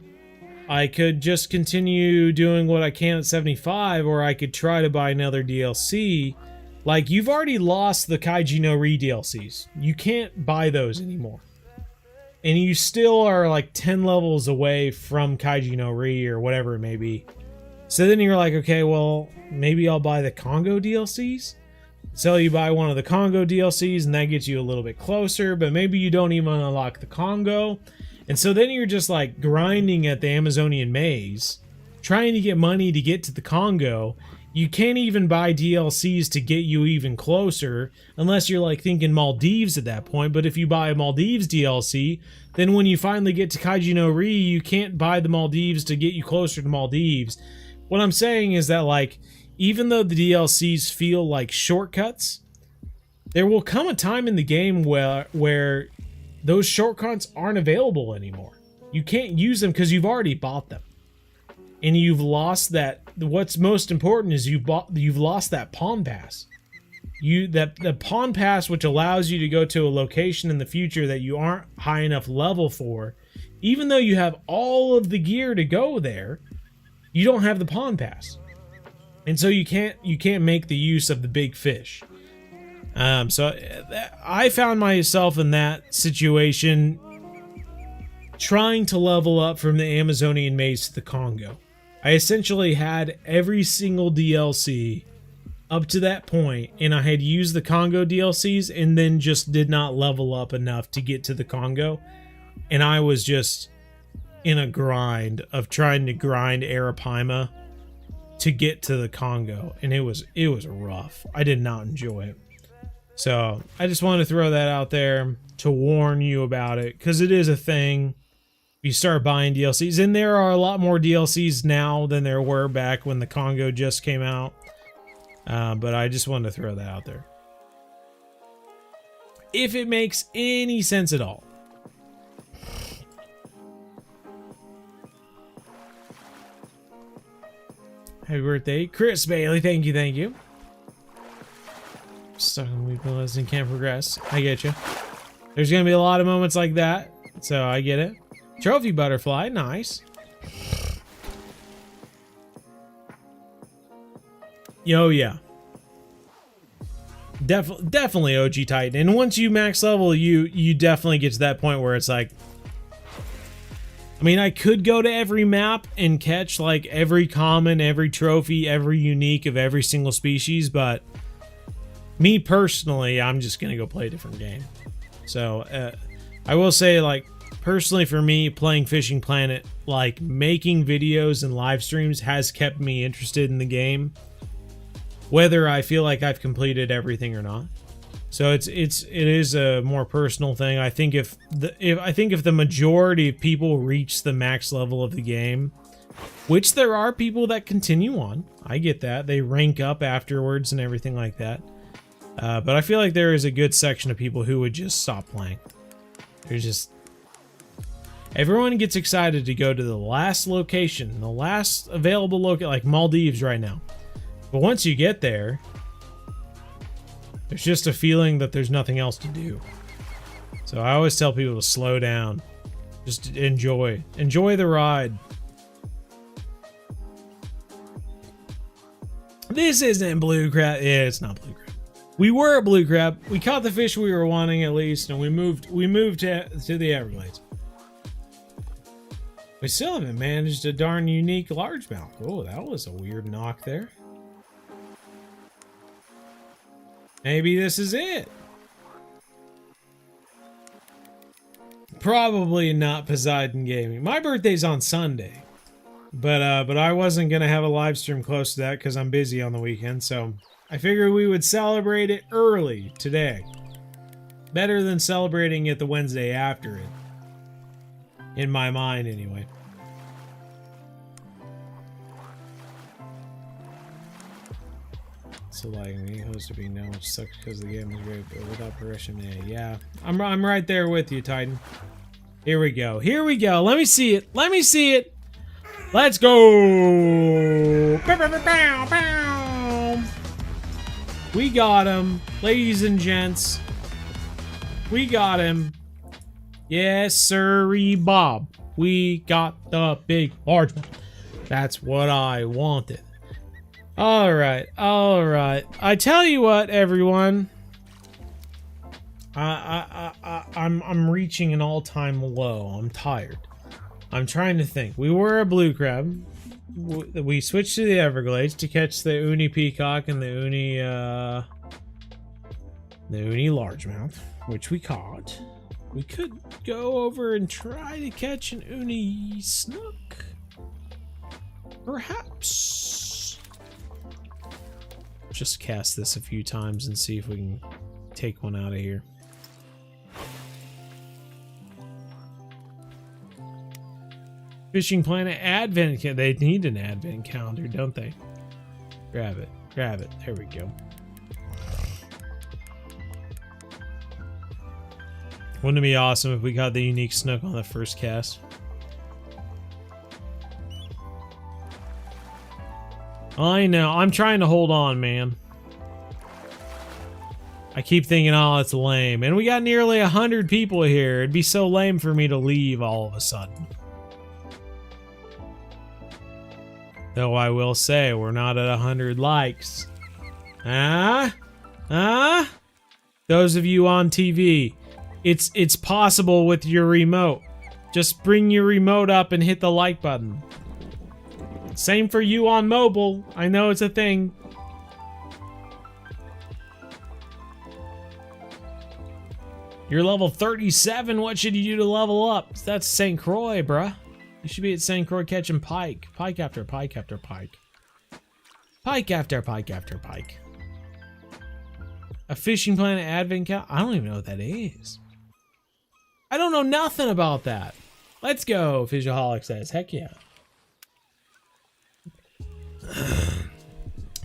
Speaker 3: I could just continue doing what I can at 75, or I could try to buy another DLC. Like, you've already lost the Kaiji no Ri DLCs. You can't buy those anymore. And you still are like 10 levels away from Kaiji no Ri or whatever it may be. So then you're like, okay, well, maybe I'll buy the Congo DLCs. So you buy one of the Congo DLCs and that gets you a little bit closer, but maybe you don't even unlock the Congo. And so then you're just like grinding at the Amazonian maze, trying to get money to get to the Congo. You can't even buy DLCs to get you even closer, unless you're like thinking Maldives at that point. But if you buy a Maldives DLC, then when you finally get to Kaiji no Ri, you can't buy the Maldives to get you closer to Maldives. What I'm saying is that, like, even though the DLCs feel like shortcuts, there will come a time in the game where those shortcuts aren't available anymore. You can't use them because you've already bought them. And you've lost that. What's most important is you've lost that pawn pass. The pawn pass, which allows you to go to a location in the future that you aren't high enough level for, even though you have all of the gear to go there, you don't have the pawn pass. And so you can't make the use of the big fish. So I found myself in that situation, trying to level up from the Amazonian maze to the Congo. I essentially had every single DLC up to that point, and I had used the Congo DLCs and then just did not level up enough to get to the Congo. And I was just in a grind of trying to grind Arapaima to get to the Congo, and it was rough. I did not enjoy it. So I just wanted to throw that out there to warn you about it, because it is a thing. You start buying DLCs, and there are a lot more DLCs now than there were back when the Congo just came out. But I just wanted to throw that out there, if it makes any sense at all. Happy birthday, Chris Bailey. Thank you. Stuck in week and can't progress. I get you. There's gonna be a lot of moments like that, so I get it. Trophy butterfly, nice. Yo, yeah. Definitely OG Titan. And once you max level, you definitely get to that point where it's like, I mean, I could go to every map and catch like every common, every trophy, every unique of every single species, but me personally, I'm just gonna go play a different game. So I will say, like, personally for me, playing Fishing Planet, like making videos and live streams has kept me interested in the game, whether I feel like I've completed everything or not. So it is a more personal thing. I think if the majority of people reach the max level of the game, which there are people that continue on, I get that, they rank up afterwards and everything like that. But I feel like there is a good section of people who would just stop playing. There's just, everyone gets excited to go to the last location, the last available location, like Maldives right now. But once you get there, there's just a feeling that there's nothing else to do. So I always tell people to slow down. Just enjoy. Enjoy the ride. This isn't blue crab. Yeah, it's not blue crab. We were a blue crab. We caught the fish we were wanting at least, and we moved to the Everglades. We still haven't managed a darn unique largemouth. Oh, that was a weird knock there. Maybe this is it. Probably not Poseidon Gaming. My birthday's on Sunday, but I wasn't gonna have a live stream close to that because I'm busy on the weekend. So I figured we would celebrate it early today. Better than celebrating it the Wednesday after it. In my mind, anyway. So like me host to be known, which sucks because the game is great, but without progression, yeah. I'm right there with you, Titan. Here we go. Here we go. Let me see it. Let me see it. Let's go. We got him, ladies and gents. We got him. Yes, sirree, Bob. We got the big largemouth. That's what I wanted. All right. I tell you what, everyone. I'm reaching an all-time low. I'm tired. I'm trying to think. We were a blue crab. We switched to the Everglades to catch the uni peacock and the uni largemouth, which we caught. We could go over and try to catch an uni snook, perhaps. Just cast this a few times and see if we can take one out of here. Fishing Planet Advent. They need an Advent calendar, don't they? Grab it. Grab it. There we go. Wouldn't it be awesome if we got the unique snook on the first cast? I know. I'm trying to hold on, man. I keep thinking, oh, it's lame. And we got nearly 100 people here. It'd be so lame for me to leave all of a sudden. Though I will say, we're not at 100 likes. Those of you on TV, it's possible with your remote. Just bring your remote up and hit the like button. Same for you on mobile. I know it's a thing. You're level 37. What should you do to level up? That's St. Croix, bruh. You should be at St. Croix catching pike. Pike after pike after pike. Pike after pike after pike. A Fishing Planet Advent calendar? I don't even know what that is. I don't know nothing about that. Let's go, Physioholic says. Heck yeah.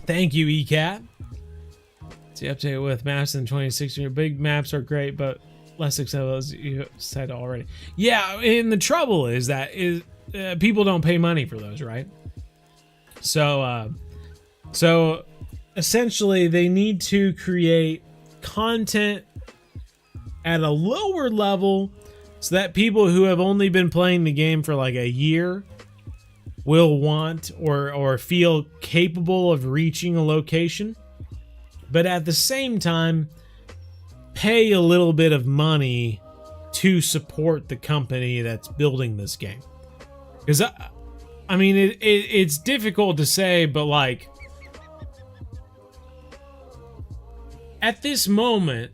Speaker 3: Thank you, ECAT. It's the update with maps in 2016. Big maps are great, but less accessible, as you said already. Yeah, and the trouble is that people don't pay money for those, right? So essentially, they need to create content at a lower level so that people who have only been playing the game for like a year will want or feel capable of reaching a location, but at the same time pay a little bit of money to support the company that's building this game. Because I mean, it's difficult to say, but like at this moment,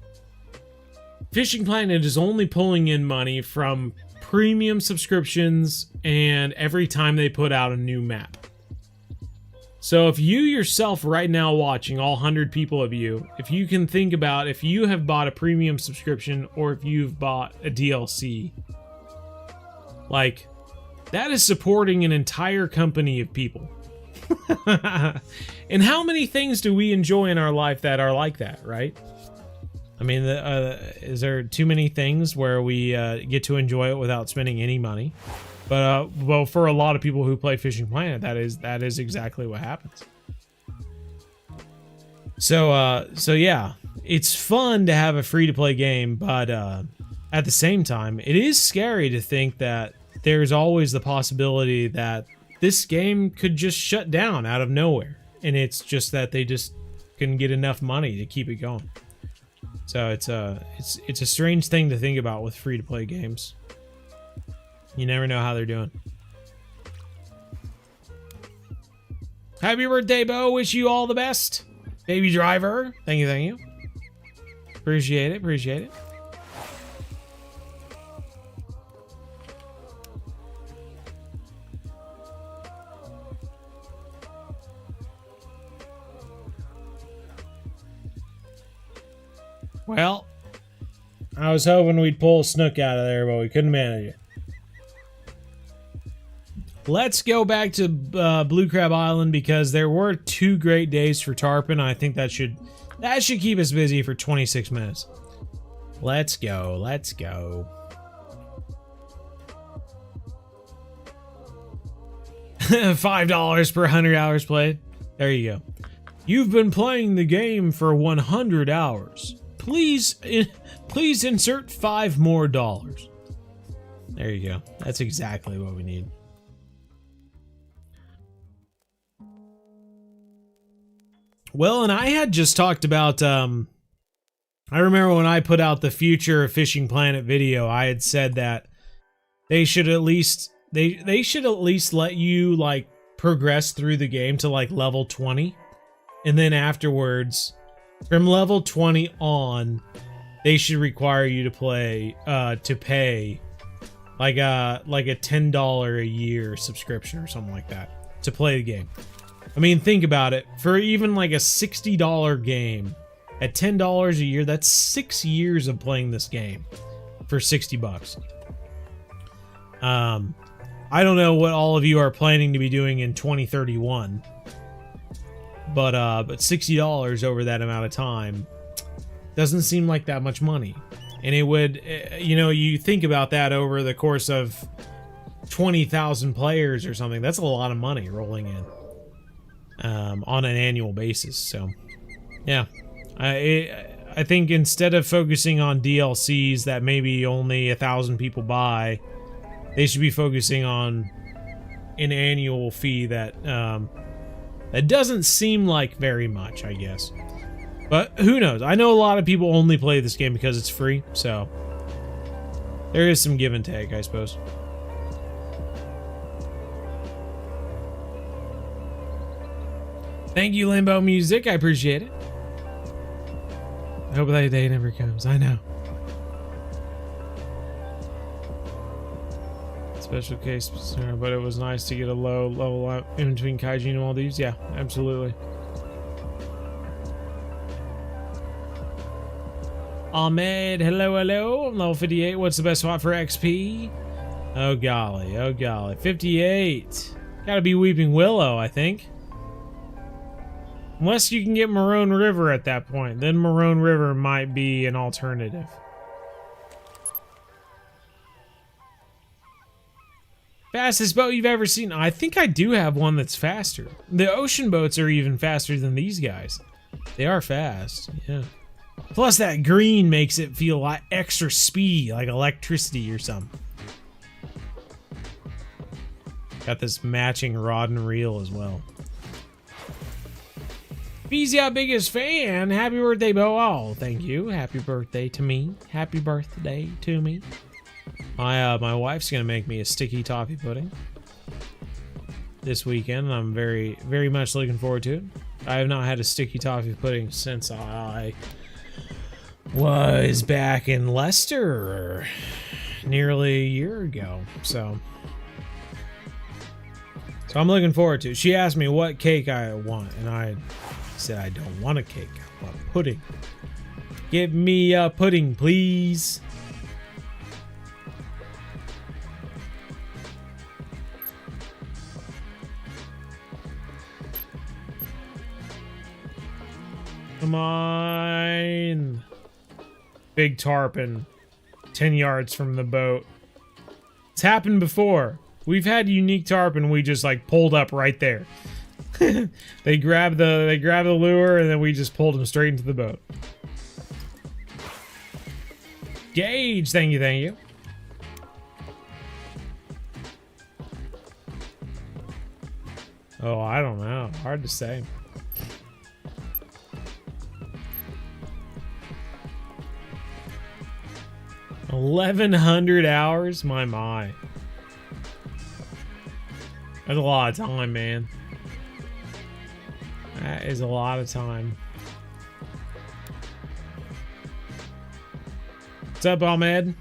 Speaker 3: Fishing Planet is only pulling in money from premium subscriptions and every time they put out a new map. So if you yourself right now watching, all 100 people of you, if you can think about if you have bought a premium subscription or if you've bought a DLC, like, that is supporting an entire company of people. And how many things do we enjoy in our life that are like that, right? I mean, is there too many things where we get to enjoy it without spending any money? But well, for a lot of people who play Fishing Planet, that is exactly what happens. So yeah, it's fun to have a free-to-play game, but at the same time, it is scary to think that there's always the possibility that this game could just shut down out of nowhere, and it's just that they just couldn't get enough money to keep it going. So it's a strange thing to think about with free-to-play games. You never know how they're doing. Happy birthday, Bo. Wish you all the best. Baby Driver. Thank you, thank you. Appreciate it, appreciate it. Well, I was hoping we'd pull Snook out of there, but we couldn't manage it. Let's go back to Blue Crab Island because there were 2 great days for Tarpon. I think that should keep us busy for 26 minutes. Let's go, let's go. $5 per 100 hours played. There you go. You've been playing the game for 100 hours. Please insert $5 more. There you go. That's exactly what we need. Well, and I had just talked about, I remember when I put out the Future of Fishing Planet video, I had said that they should at least, they should at least let you, like, progress through the game to, like, level 20. And then afterwards, from level 20 on, they should require you to pay, like a $10 a year subscription or something like that to play the game. I mean, think about it. For even like a $60 game, at $10 a year, that's 6 years of playing this game for $60. I don't know what all of you are planning to be doing in 2031, but $60 over that amount of time doesn't seem like that much money. And it would, you know, you think about that over the course of 20,000 players or something. That's a lot of money rolling in. On an annual basis. So yeah, I think instead of focusing on DLCs that maybe only 1,000 people buy, they should be focusing on an annual fee that that doesn't seem like very much, I guess, but who knows. I know a lot of people only play this game because it's free, so there is some give and take, I suppose. Thank you, Limbo Music. I appreciate it. I hope that day never comes. I know. Special case, but it was nice to get a low level up in between Kaiji and Maldives. Yeah, absolutely. Ahmed, hello, hello. I'm level 58. What's the best spot for XP? Oh, golly. Oh, golly. 58. Gotta be Weeping Willow, I think. Unless you can get Maroon River at that point. Then Maroon River might be an alternative. Fastest boat you've ever seen? I think I do have one that's faster. The ocean boats are even faster than these guys. They are fast, yeah. Plus that green makes it feel like extra speedy, like electricity or something. Got this matching rod and reel as well. Beezy, our biggest fan. Happy birthday, Bo. Oh, thank you. Happy birthday to me. Happy birthday to me. My wife's gonna make me a sticky toffee pudding this weekend. I'm very, very much looking forward to it. I have not had a sticky toffee pudding since I was back in Leicester nearly a year ago. So I'm looking forward to it. She asked me what cake I want, and I said I don't want a cake. I want pudding. Give me a pudding, please. Come on. Big tarpon. 10 yards from the boat. It's happened before. We've had unique tarpon we just like pulled up right there. They grabbed the lure and then we just pulled them straight into the boat. Gage, thank you, thank you. Oh, I don't know. Hard to say. $1,100 hours? My. That's a lot of time, man. That is a lot of time. What's up, Ahmed?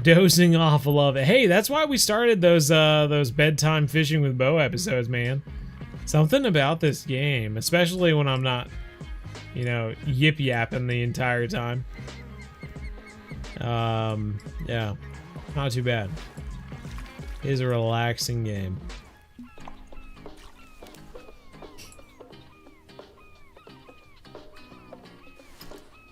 Speaker 3: Dozing off, love it. Hey, that's why we started those bedtime fishing with Bo episodes, man. Something about this game, especially when I'm not, you know, yip yapping the entire time. Yeah, not too bad. It is a relaxing game.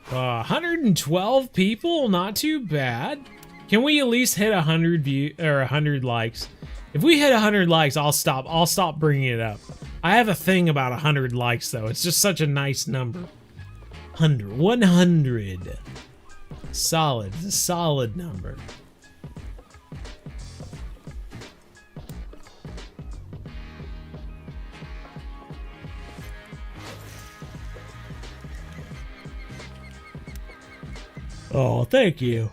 Speaker 3: 112 people, not too bad. Can we at least hit 100 view or 100 likes? If we hit 100 likes, I'll stop bringing it up. I have a thing about 100 likes though. It's just such a nice number. 100. Solid. It's a solid number. Oh, thank you.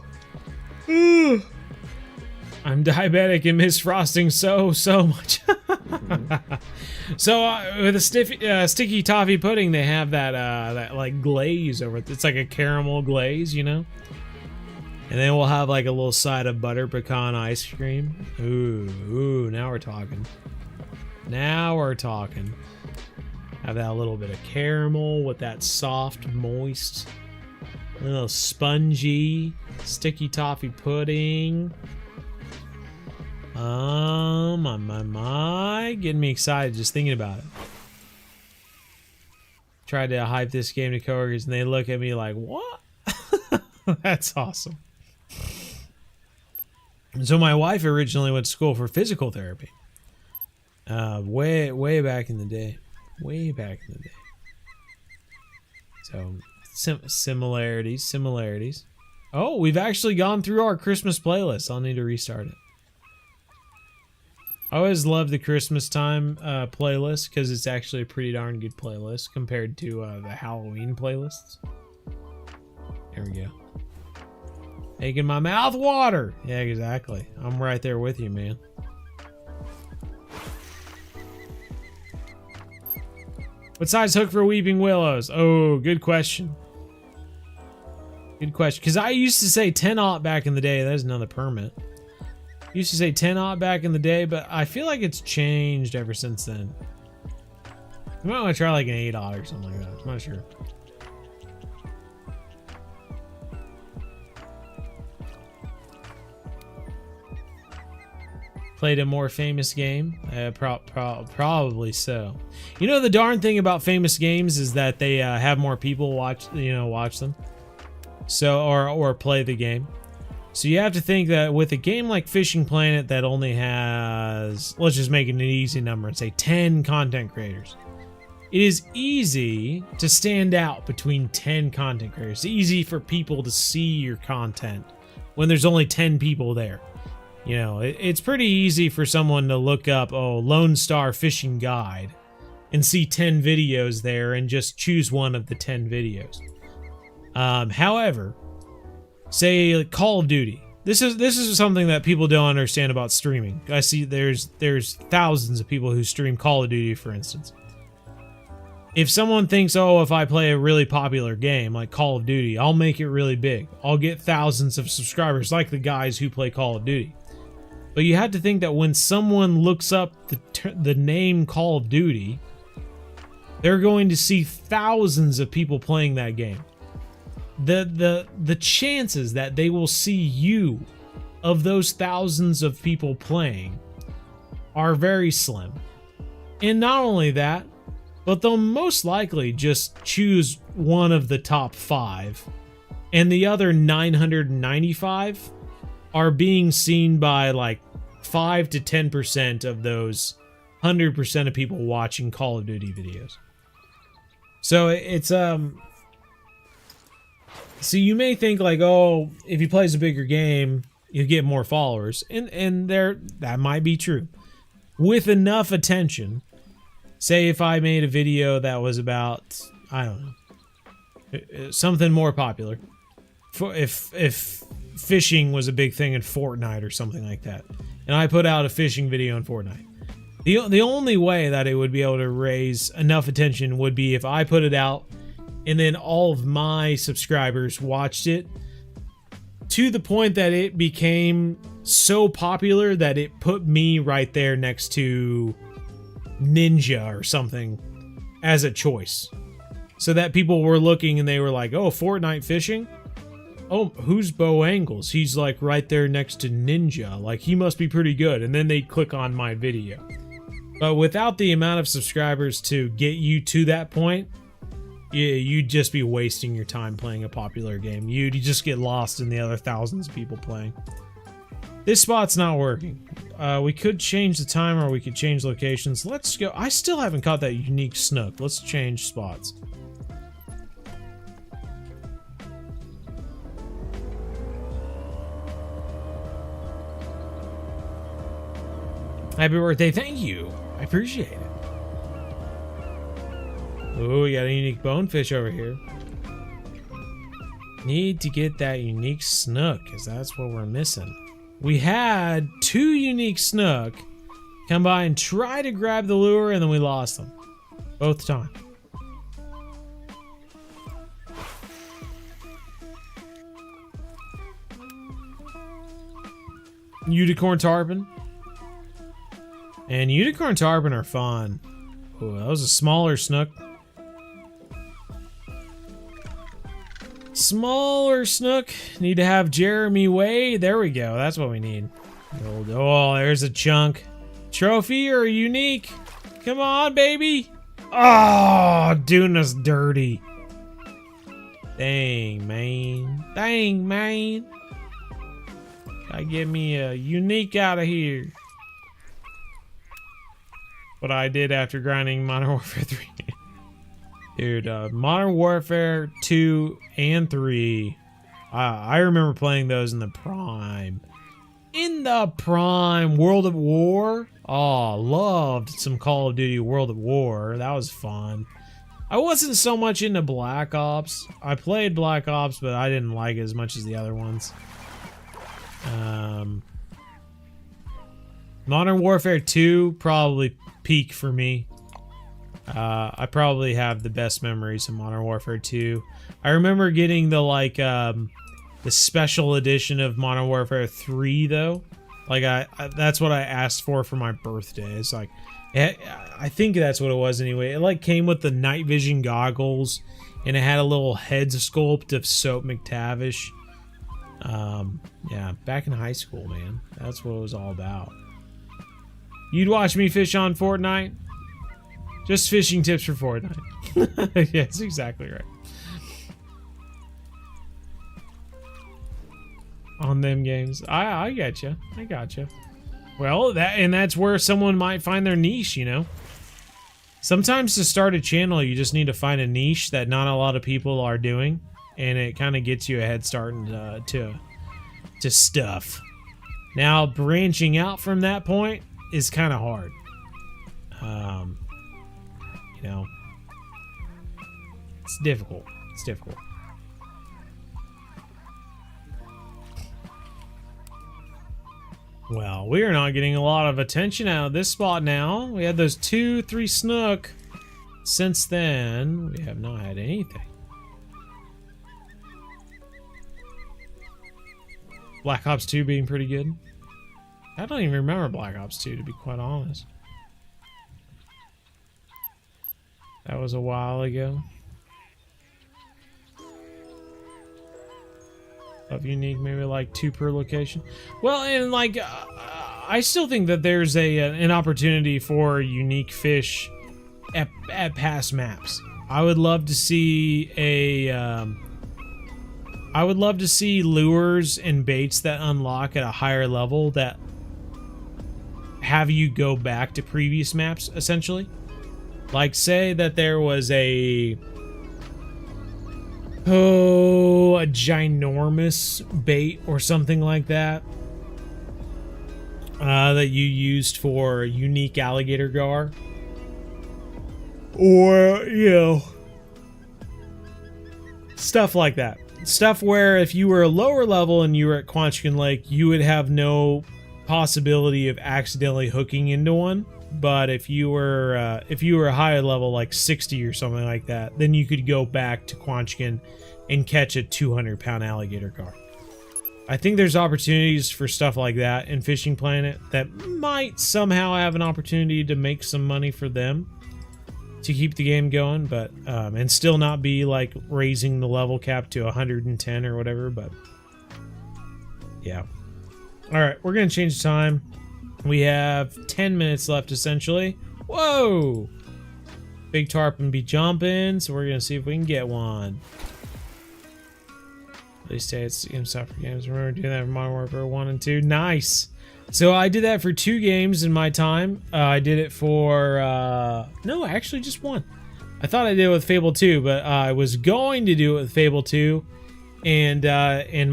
Speaker 3: I'm diabetic and miss frosting so much. So with a sticky toffee pudding, they have that like glaze over it. It's like a caramel glaze, you know. And then we'll have like a little side of butter pecan ice cream. Ooh, now we're talking. Now we're talking. Have that little bit of caramel with that soft, moist, a little spongy, sticky toffee pudding. My, getting me excited just thinking about it. Tried to hype this game to coworkers and they look at me like, what? That's awesome. So my wife originally went to school for physical therapy. Way back in the day. Way back in the day. So similarities. Oh, we've actually gone through our Christmas playlist. I'll need to restart it. I always love the Christmas time playlist because it's actually a pretty darn good playlist compared to the Halloween playlists. There we go. Making my mouth water. Yeah, exactly. I'm right there with you, man. What size hook for weeping willows? Oh, good question. Good question. Because I used to say 10-aught back in the day. That is another permit. Used to say 10-aught back in the day, but I feel like it's changed ever since then. I might want to try like an 8-aught or something like that. I'm not sure. Played a more famous game? Probably so. You know, the darn thing about famous games is that they have more people watch them. So, or play the game. So you have to think that with a game like Fishing Planet that only has, let's just make it an easy number and say 10 content creators. It is easy to stand out between 10 content creators. It's easy for people to see your content when there's only 10 people there. You know, it's pretty easy for someone to look up, oh, Lone Star Fishing Guide, and see 10 videos there and just choose one of the 10 videos. However, say Call of Duty. This is something that people don't understand about streaming. I see there's thousands of people who stream Call of Duty, for instance. If someone thinks, oh, if I play a really popular game like Call of Duty, I'll make it really big. I'll get thousands of subscribers like the guys who play Call of Duty. But you have to think that when someone looks up the name Call of Duty, they're going to see thousands of people playing that game. The chances that they will see you of those thousands of people playing are very slim. And not only that, but they'll most likely just choose one of the top 5, and the other 995 are being seen by like 5 to 10% of those 100% of people watching Call of Duty videos. So it's so you may think like, oh, if he plays a bigger game, you get more followers, and that might be true. With enough attention, say if I made a video that was about, I don't know, something more popular. If fishing was a big thing in Fortnite or something like that, and I put out a fishing video in Fortnite, the only way that it would be able to raise enough attention would be if I put it out and then all of my subscribers watched it to the point that it became so popular that it put me right there next to Ninja or something as a choice, so that people were looking and they were like, oh, Fortnite fishing, oh, who's Bo Angles? He's like right there next to Ninja, like he must be pretty good, and then they'd click on my video. But without the amount of subscribers to get you to that point, you'd just be wasting your time playing a popular game. You'd just get lost in the other thousands of people playing. This spot's not working. We could change the time, or we could change locations. Let's go. I still haven't caught that unique snook. Let's change spots. Happy birthday. Thank you. I appreciate it. Oh, we got a unique bonefish over here. Need to get that unique snook, because that's what we're missing. We had 2 unique snook come by and try to grab the lure, and then we lost them. Both times. Unicorn tarpon. And unicorn tarpon are fun. Oh, that was a smaller snook. Smaller snook. Need to have Jeremy Way. There we go. That's what we need. Oh, there's a chunk. Trophy or unique? Come on, baby. Oh, doing us dirty. Dang, man. Dang, man. Gotta get me a unique out of here. What I did after grinding Modern Warfare 3. Dude, Modern Warfare 2 and 3. I remember playing those in the prime. In the prime. World at War. Oh, loved some Call of Duty World at War. That was fun. I wasn't so much into Black Ops. I played Black Ops, but I didn't like it as much as the other ones. Modern Warfare 2, probably peak for me. I probably have the best memories of Modern Warfare 2. I remember getting the special edition of Modern Warfare 3 though. Like that's what I asked for my birthday. It's like, I think that's what it was anyway. It like came with the night vision goggles, and it had a little head sculpt of Soap McTavish. Yeah, back in high school, man. That's what it was all about. You'd watch me fish on Fortnite? Just fishing tips for Fortnite. Yeah, that's exactly right. on them games. I get you. I got you. Well, that's where someone might find their niche, you know. Sometimes to start a channel, you just need to find a niche that not a lot of people are doing, and it kind of gets you a head start to stuff. Now, branching out from that point is kind of hard. You know, it's difficult. It's difficult. Well, we are not getting a lot of attention out of this spot now. We had those 2-3 snook. Since then, we have not had anything. Black Ops 2 being pretty good. I don't even remember Black Ops 2, to be quite honest. That was a while ago. Of unique, maybe like 2 per location. Well, and like, I still think that there's an opportunity for unique fish at past maps. I would love to see I would love to see lures and baits that unlock at a higher level that have you go back to previous maps, essentially. Like, say that there was a ginormous bait or something like that that you used for unique alligator gar, or, you know, stuff like that. Stuff where if you were a lower level and you were at Quanchican Lake, you would have no possibility of accidentally hooking into one. But if you were a higher level, like 60 or something like that, then you could go back to Quanchican and catch a 200-pound alligator gar. I think there's opportunities for stuff like that in Fishing Planet that might somehow have an opportunity to make some money for them to keep the game going, but and still not be like raising the level cap to 110 or whatever. But yeah. All right, we're gonna change the time. We have 10 minutes left, essentially. Whoa! Big tarpon be jumping, so we're gonna see if we can get one. At least it's game stop for games. Remember doing that for Modern Warfare 1 and 2. Nice. So I did that for 2 games in my time. I did it for no, actually just 1. I thought I did it with Fable 2, but I was going to do it with Fable 2, and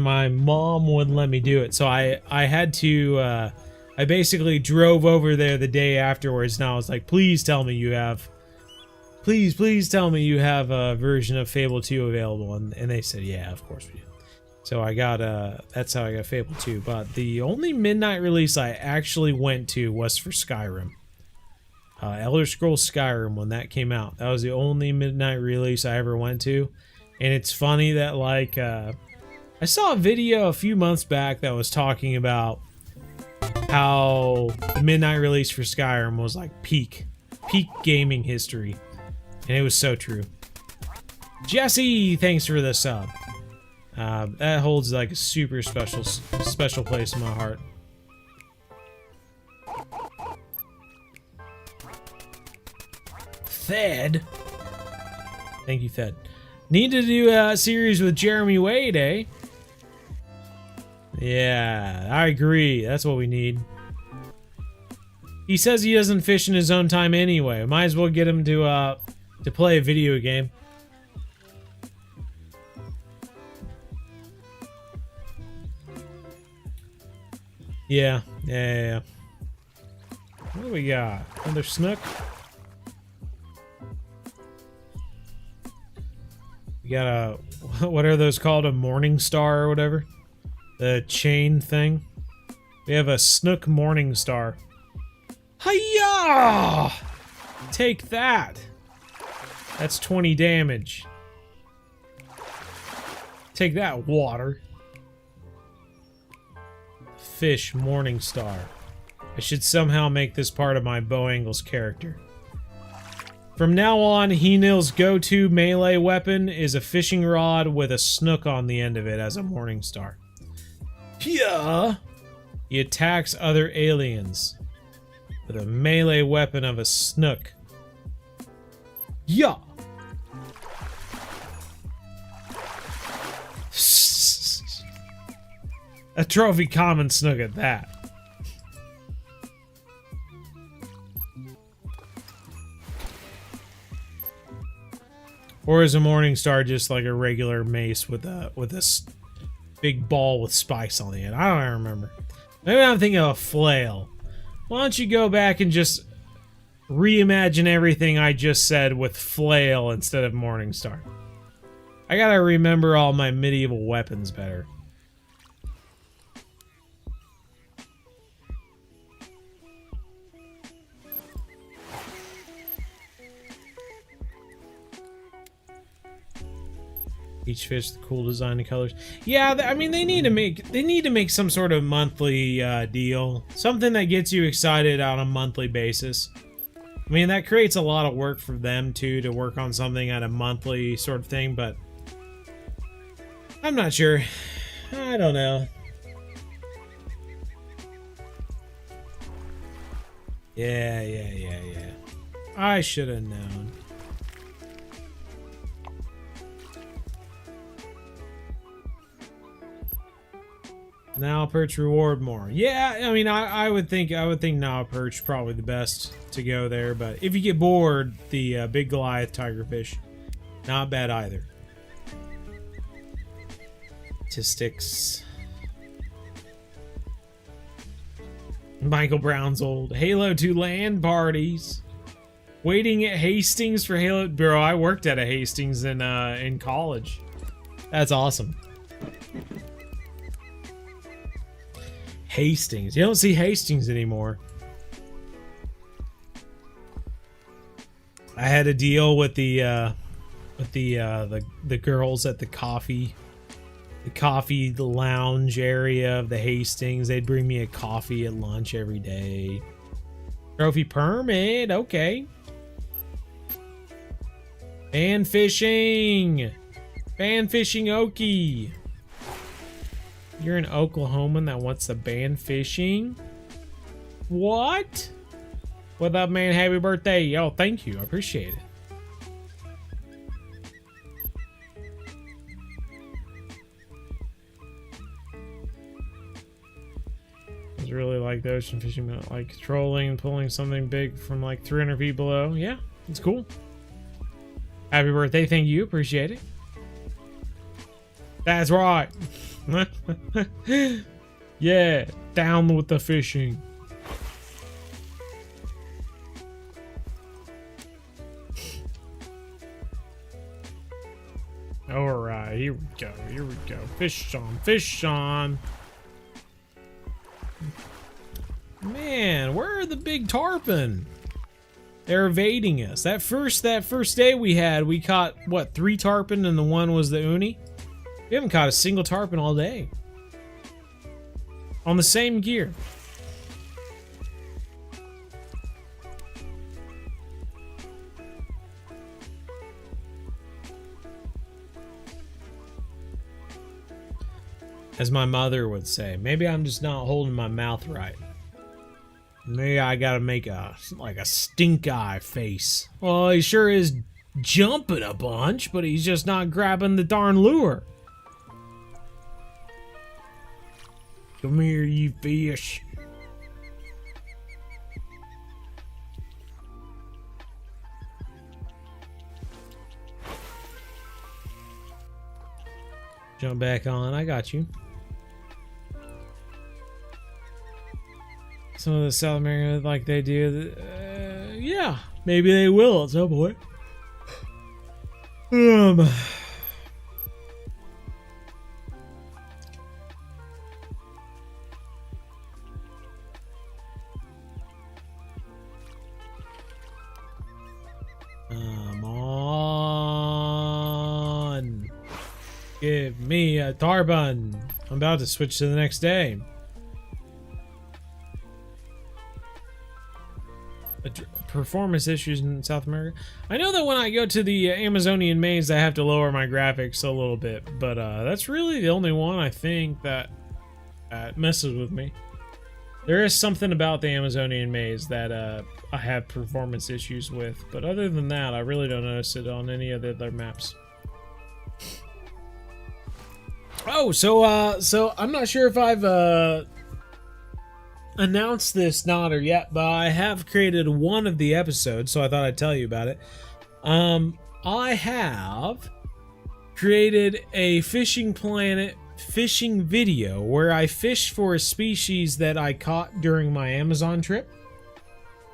Speaker 3: my mom wouldn't let me do it. So I had to. I basically drove over there the day afterwards, and I was like, please tell me you have a version of Fable 2 available. And they said, yeah, of course we do. So I got, that's how I got Fable 2. But the only midnight release I actually went to was for Skyrim. Elder Scrolls Skyrim, when that came out. That was the only midnight release I ever went to. And it's funny that, like, I saw a video a few months back that was talking about how the midnight release for Skyrim was like peak gaming history, and it was so true. Jesse, thanks for the sub. That holds like a super special place in my heart. Thed, thank you, Thed. Need to do a series with Jeremy Wade, eh? Yeah, I agree. That's what we need. He says he doesn't fish in his own time anyway. Might as well get him to play a video game. Yeah. What do we got? Another snook? We got a... what are those called? A morning star or whatever? The chain thing. We have a Snook Morning Star. Hiya! Take that. That's 20 damage. Take that, water. Fish Morning Star. I should somehow make this part of my Bow Angles character. From now on, He-Nil's go-to melee weapon is a fishing rod with a snook on the end of it as a Morning Star. Yeah. He attacks other aliens with a melee weapon of a snook. Yeah. A trophy common Snook at that. Or is a morning star just like a regular mace with a big ball with spikes on the end? I don't remember. Maybe I'm thinking of a flail. Why don't you go back and just reimagine everything I just said with flail instead of morning star? I gotta remember all my medieval weapons better. Each fish, the cool design and colors. Yeah, I mean they need to make some sort of monthly deal, something that gets you excited on a monthly basis. I mean that creates a lot of work for them too to work on something at a monthly sort of thing, but I'm not sure. I don't know. Yeah. I should have known. Now perch reward more. Yeah, I mean I would think now perch probably the best to go there, but if you get bored, the big Goliath tigerfish, not bad either. Statistics. Michael Brown's old Halo 2 LAN parties. Waiting at Hastings for Halo. Bro, I worked at a Hastings in college. That's awesome. Hastings. You don't see Hastings anymore. I had a deal with the girls at the coffee lounge area of the Hastings. They'd bring me a coffee at lunch every day. Trophy permit, okay. Ban fishing. Ban fishing Okie. You're an Oklahoman that wants to ban fishing? What? What up, man? Happy birthday. Yo, thank you. I appreciate it. It's really like the ocean fishing, but like controlling and pulling something big from like 300 feet below. Yeah, it's cool. Happy birthday. Thank you. Appreciate it. That's right. Yeah, down with the fishing. Alright, here we go, Fish on. Man, where are the big tarpon? They're evading us. That first day we had, we caught, what, 3 tarpon and the one was the uni? We haven't caught a single tarpon all day. On the same gear. As my mother would say, maybe I'm just not holding my mouth right. Maybe I gotta make a stink eye face. Well, he sure is jumping a bunch, but he's just not grabbing the darn lure. Come here, you fish. Jump back on. I got you. Some of the South America, like they do. Yeah, maybe they will at some point. Come on. Give me a Tarpon. I'm about to switch to the next day. Performance issues in South America. I know that when I go to the Amazonian maze, I have to lower my graphics a little bit, but that's really the only one I think that messes with me. There is something about the Amazonian maze that I have performance issues with, but other than that, I really don't notice it on any of the other maps. Oh, so I'm not sure if I've announced this not or yet, but I have created one of the episodes, so I thought I'd tell you about it. I have created a Fishing Planet fishing video where I fished for a species that I caught during my Amazon trip.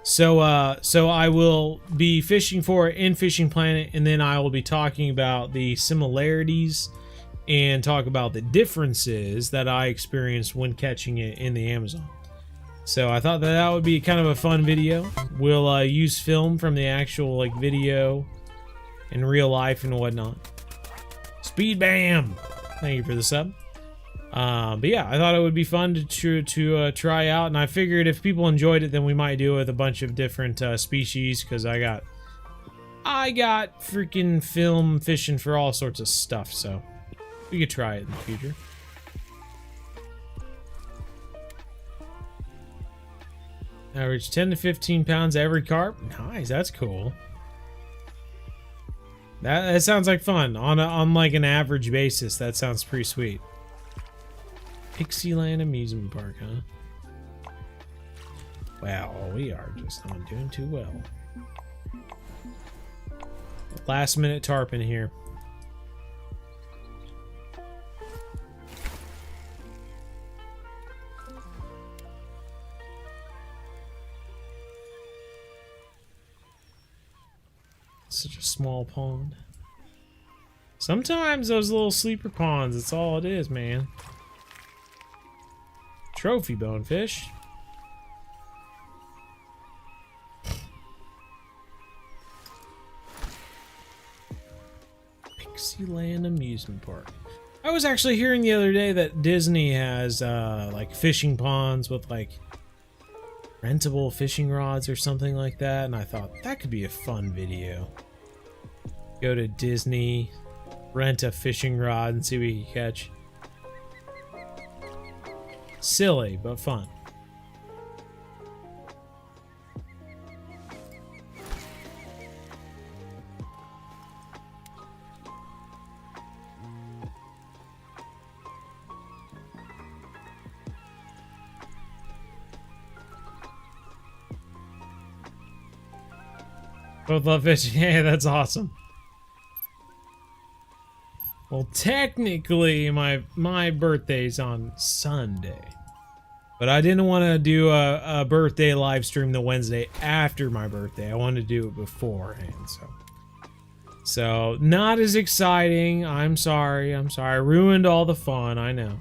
Speaker 3: So I will be fishing for it in Fishing Planet, and then I will be talking about the similarities and talk about the differences that I experienced when catching it in the Amazon. So I thought that would be kind of a fun video. We'll use film from the actual like video in real life and whatnot. Speed Bam! Thank you for the sub. But yeah, I thought it would be fun to try out, and I figured if people enjoyed it, then we might do it with a bunch of different species, because I got freaking film fishing for all sorts of stuff, so we could try it in the future. Average 10 to 15 pounds every carp. Nice, that's cool. That sounds like fun on like an average basis. That sounds pretty sweet. Pixieland Amusement Park, huh? Well, we are just not doing too well. Last minute tarpon here. Such a small pond. Sometimes those little sleeper ponds, that's all it is, man. Trophy bonefish. Pixieland Amusement Park. I was actually hearing the other day that Disney has like fishing ponds with like rentable fishing rods or something like that, and I thought that could be a fun video. Go to Disney, rent a fishing rod, and see what you can catch. Silly, but fun. Both love fishing. Yeah, that's awesome. Well, technically, my birthday's on Sunday, but I didn't want to do a birthday live stream the Wednesday after my birthday. I wanted to do it beforehand, so not as exciting. I'm sorry. I ruined all the fun. I know.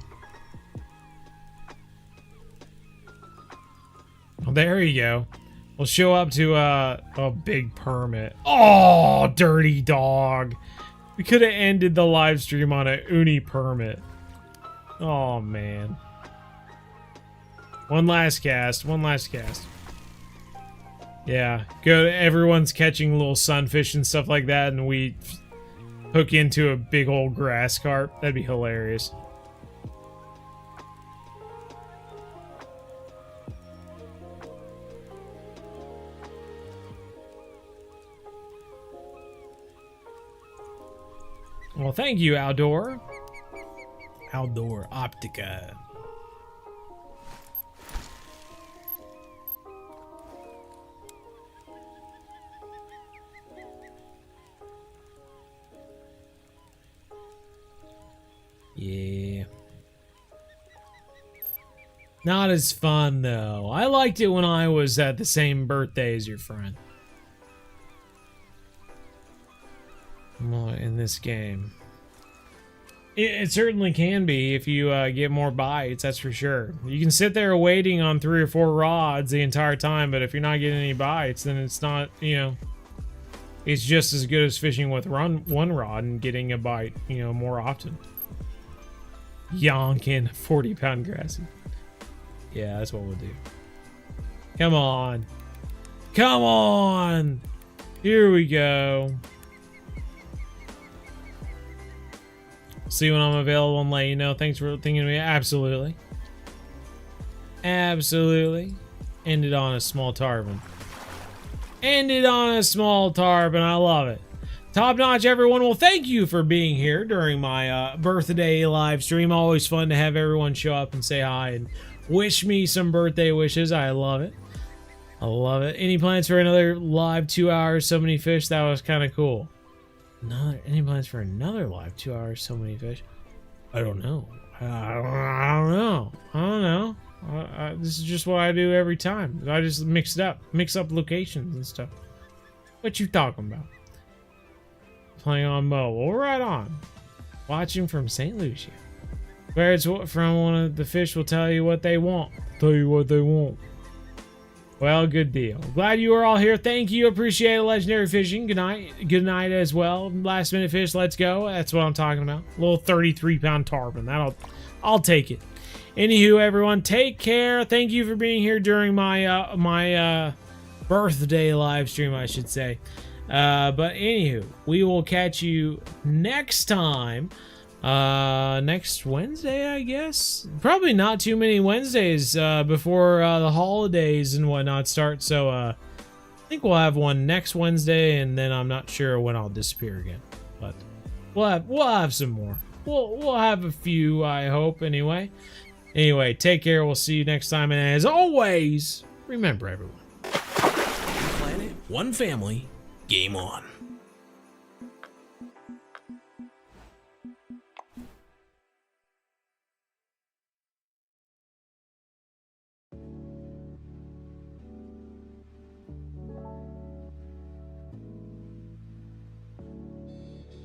Speaker 3: Well, there you go. We'll show up to a big permit. Oh, dirty dog. We could have ended the live stream on a uni permit. Oh, man. One last cast. Yeah, everyone's catching little sunfish and stuff like that, and we hook into a big old grass carp. That'd be hilarious. Well, thank you, Outdoor Optica. Yeah. Not as fun, though. I liked it when I was at the same birthday as your friend. More in this game. It certainly can be if you get more bites, that's for sure. You can sit there waiting on 3 or 4 rods the entire time, but if you're not getting any bites, then it's not, you know, it's just as good as fishing with one rod and getting a bite, you know, more often. Yonkin, 40-pound grassy. Yeah, that's what we'll do. Come on. Come on! Here we go. See when I'm available and let you know. Thanks for thinking of me. Absolutely. Absolutely. Ended on a small tarpon. Ended on a small tarpon. I love it. Top notch, everyone. Well, thank you for being here during my birthday live stream. Always fun to have everyone show up and say hi and wish me some birthday wishes. I love it. I love it. Any plans for another live 2 hours, so many fish? That was kind of cool. Any plans for another live 2 hours, so many fish? I don't know. I don't know. This is just what I do every time. I just mix up locations and stuff. What you talking about? Playing on mobile. Right on. Watching from St. Lucia. Where it's from, one of the fish will tell you what they want. Tell you what they want. Well, good deal. Glad you are all here. Thank you. Appreciate it. Legendary fishing. Good night. Good night as well. Last minute fish. Let's go. That's what I'm talking about. A little 33-pound tarpon. I'll take it. Anywho, everyone, take care. Thank you for being here during my my birthday live stream, I should say. But anywho, we will catch you next time. Next Wednesday, I guess. Probably not too many Wednesdays before the holidays and whatnot start. So I think we'll have one next Wednesday, and then I'm not sure when I'll disappear again. But we'll have some more. We'll have a few, I hope. Anyway, take care. We'll see you next time. And as always, remember, everyone. One planet, one family. Game on.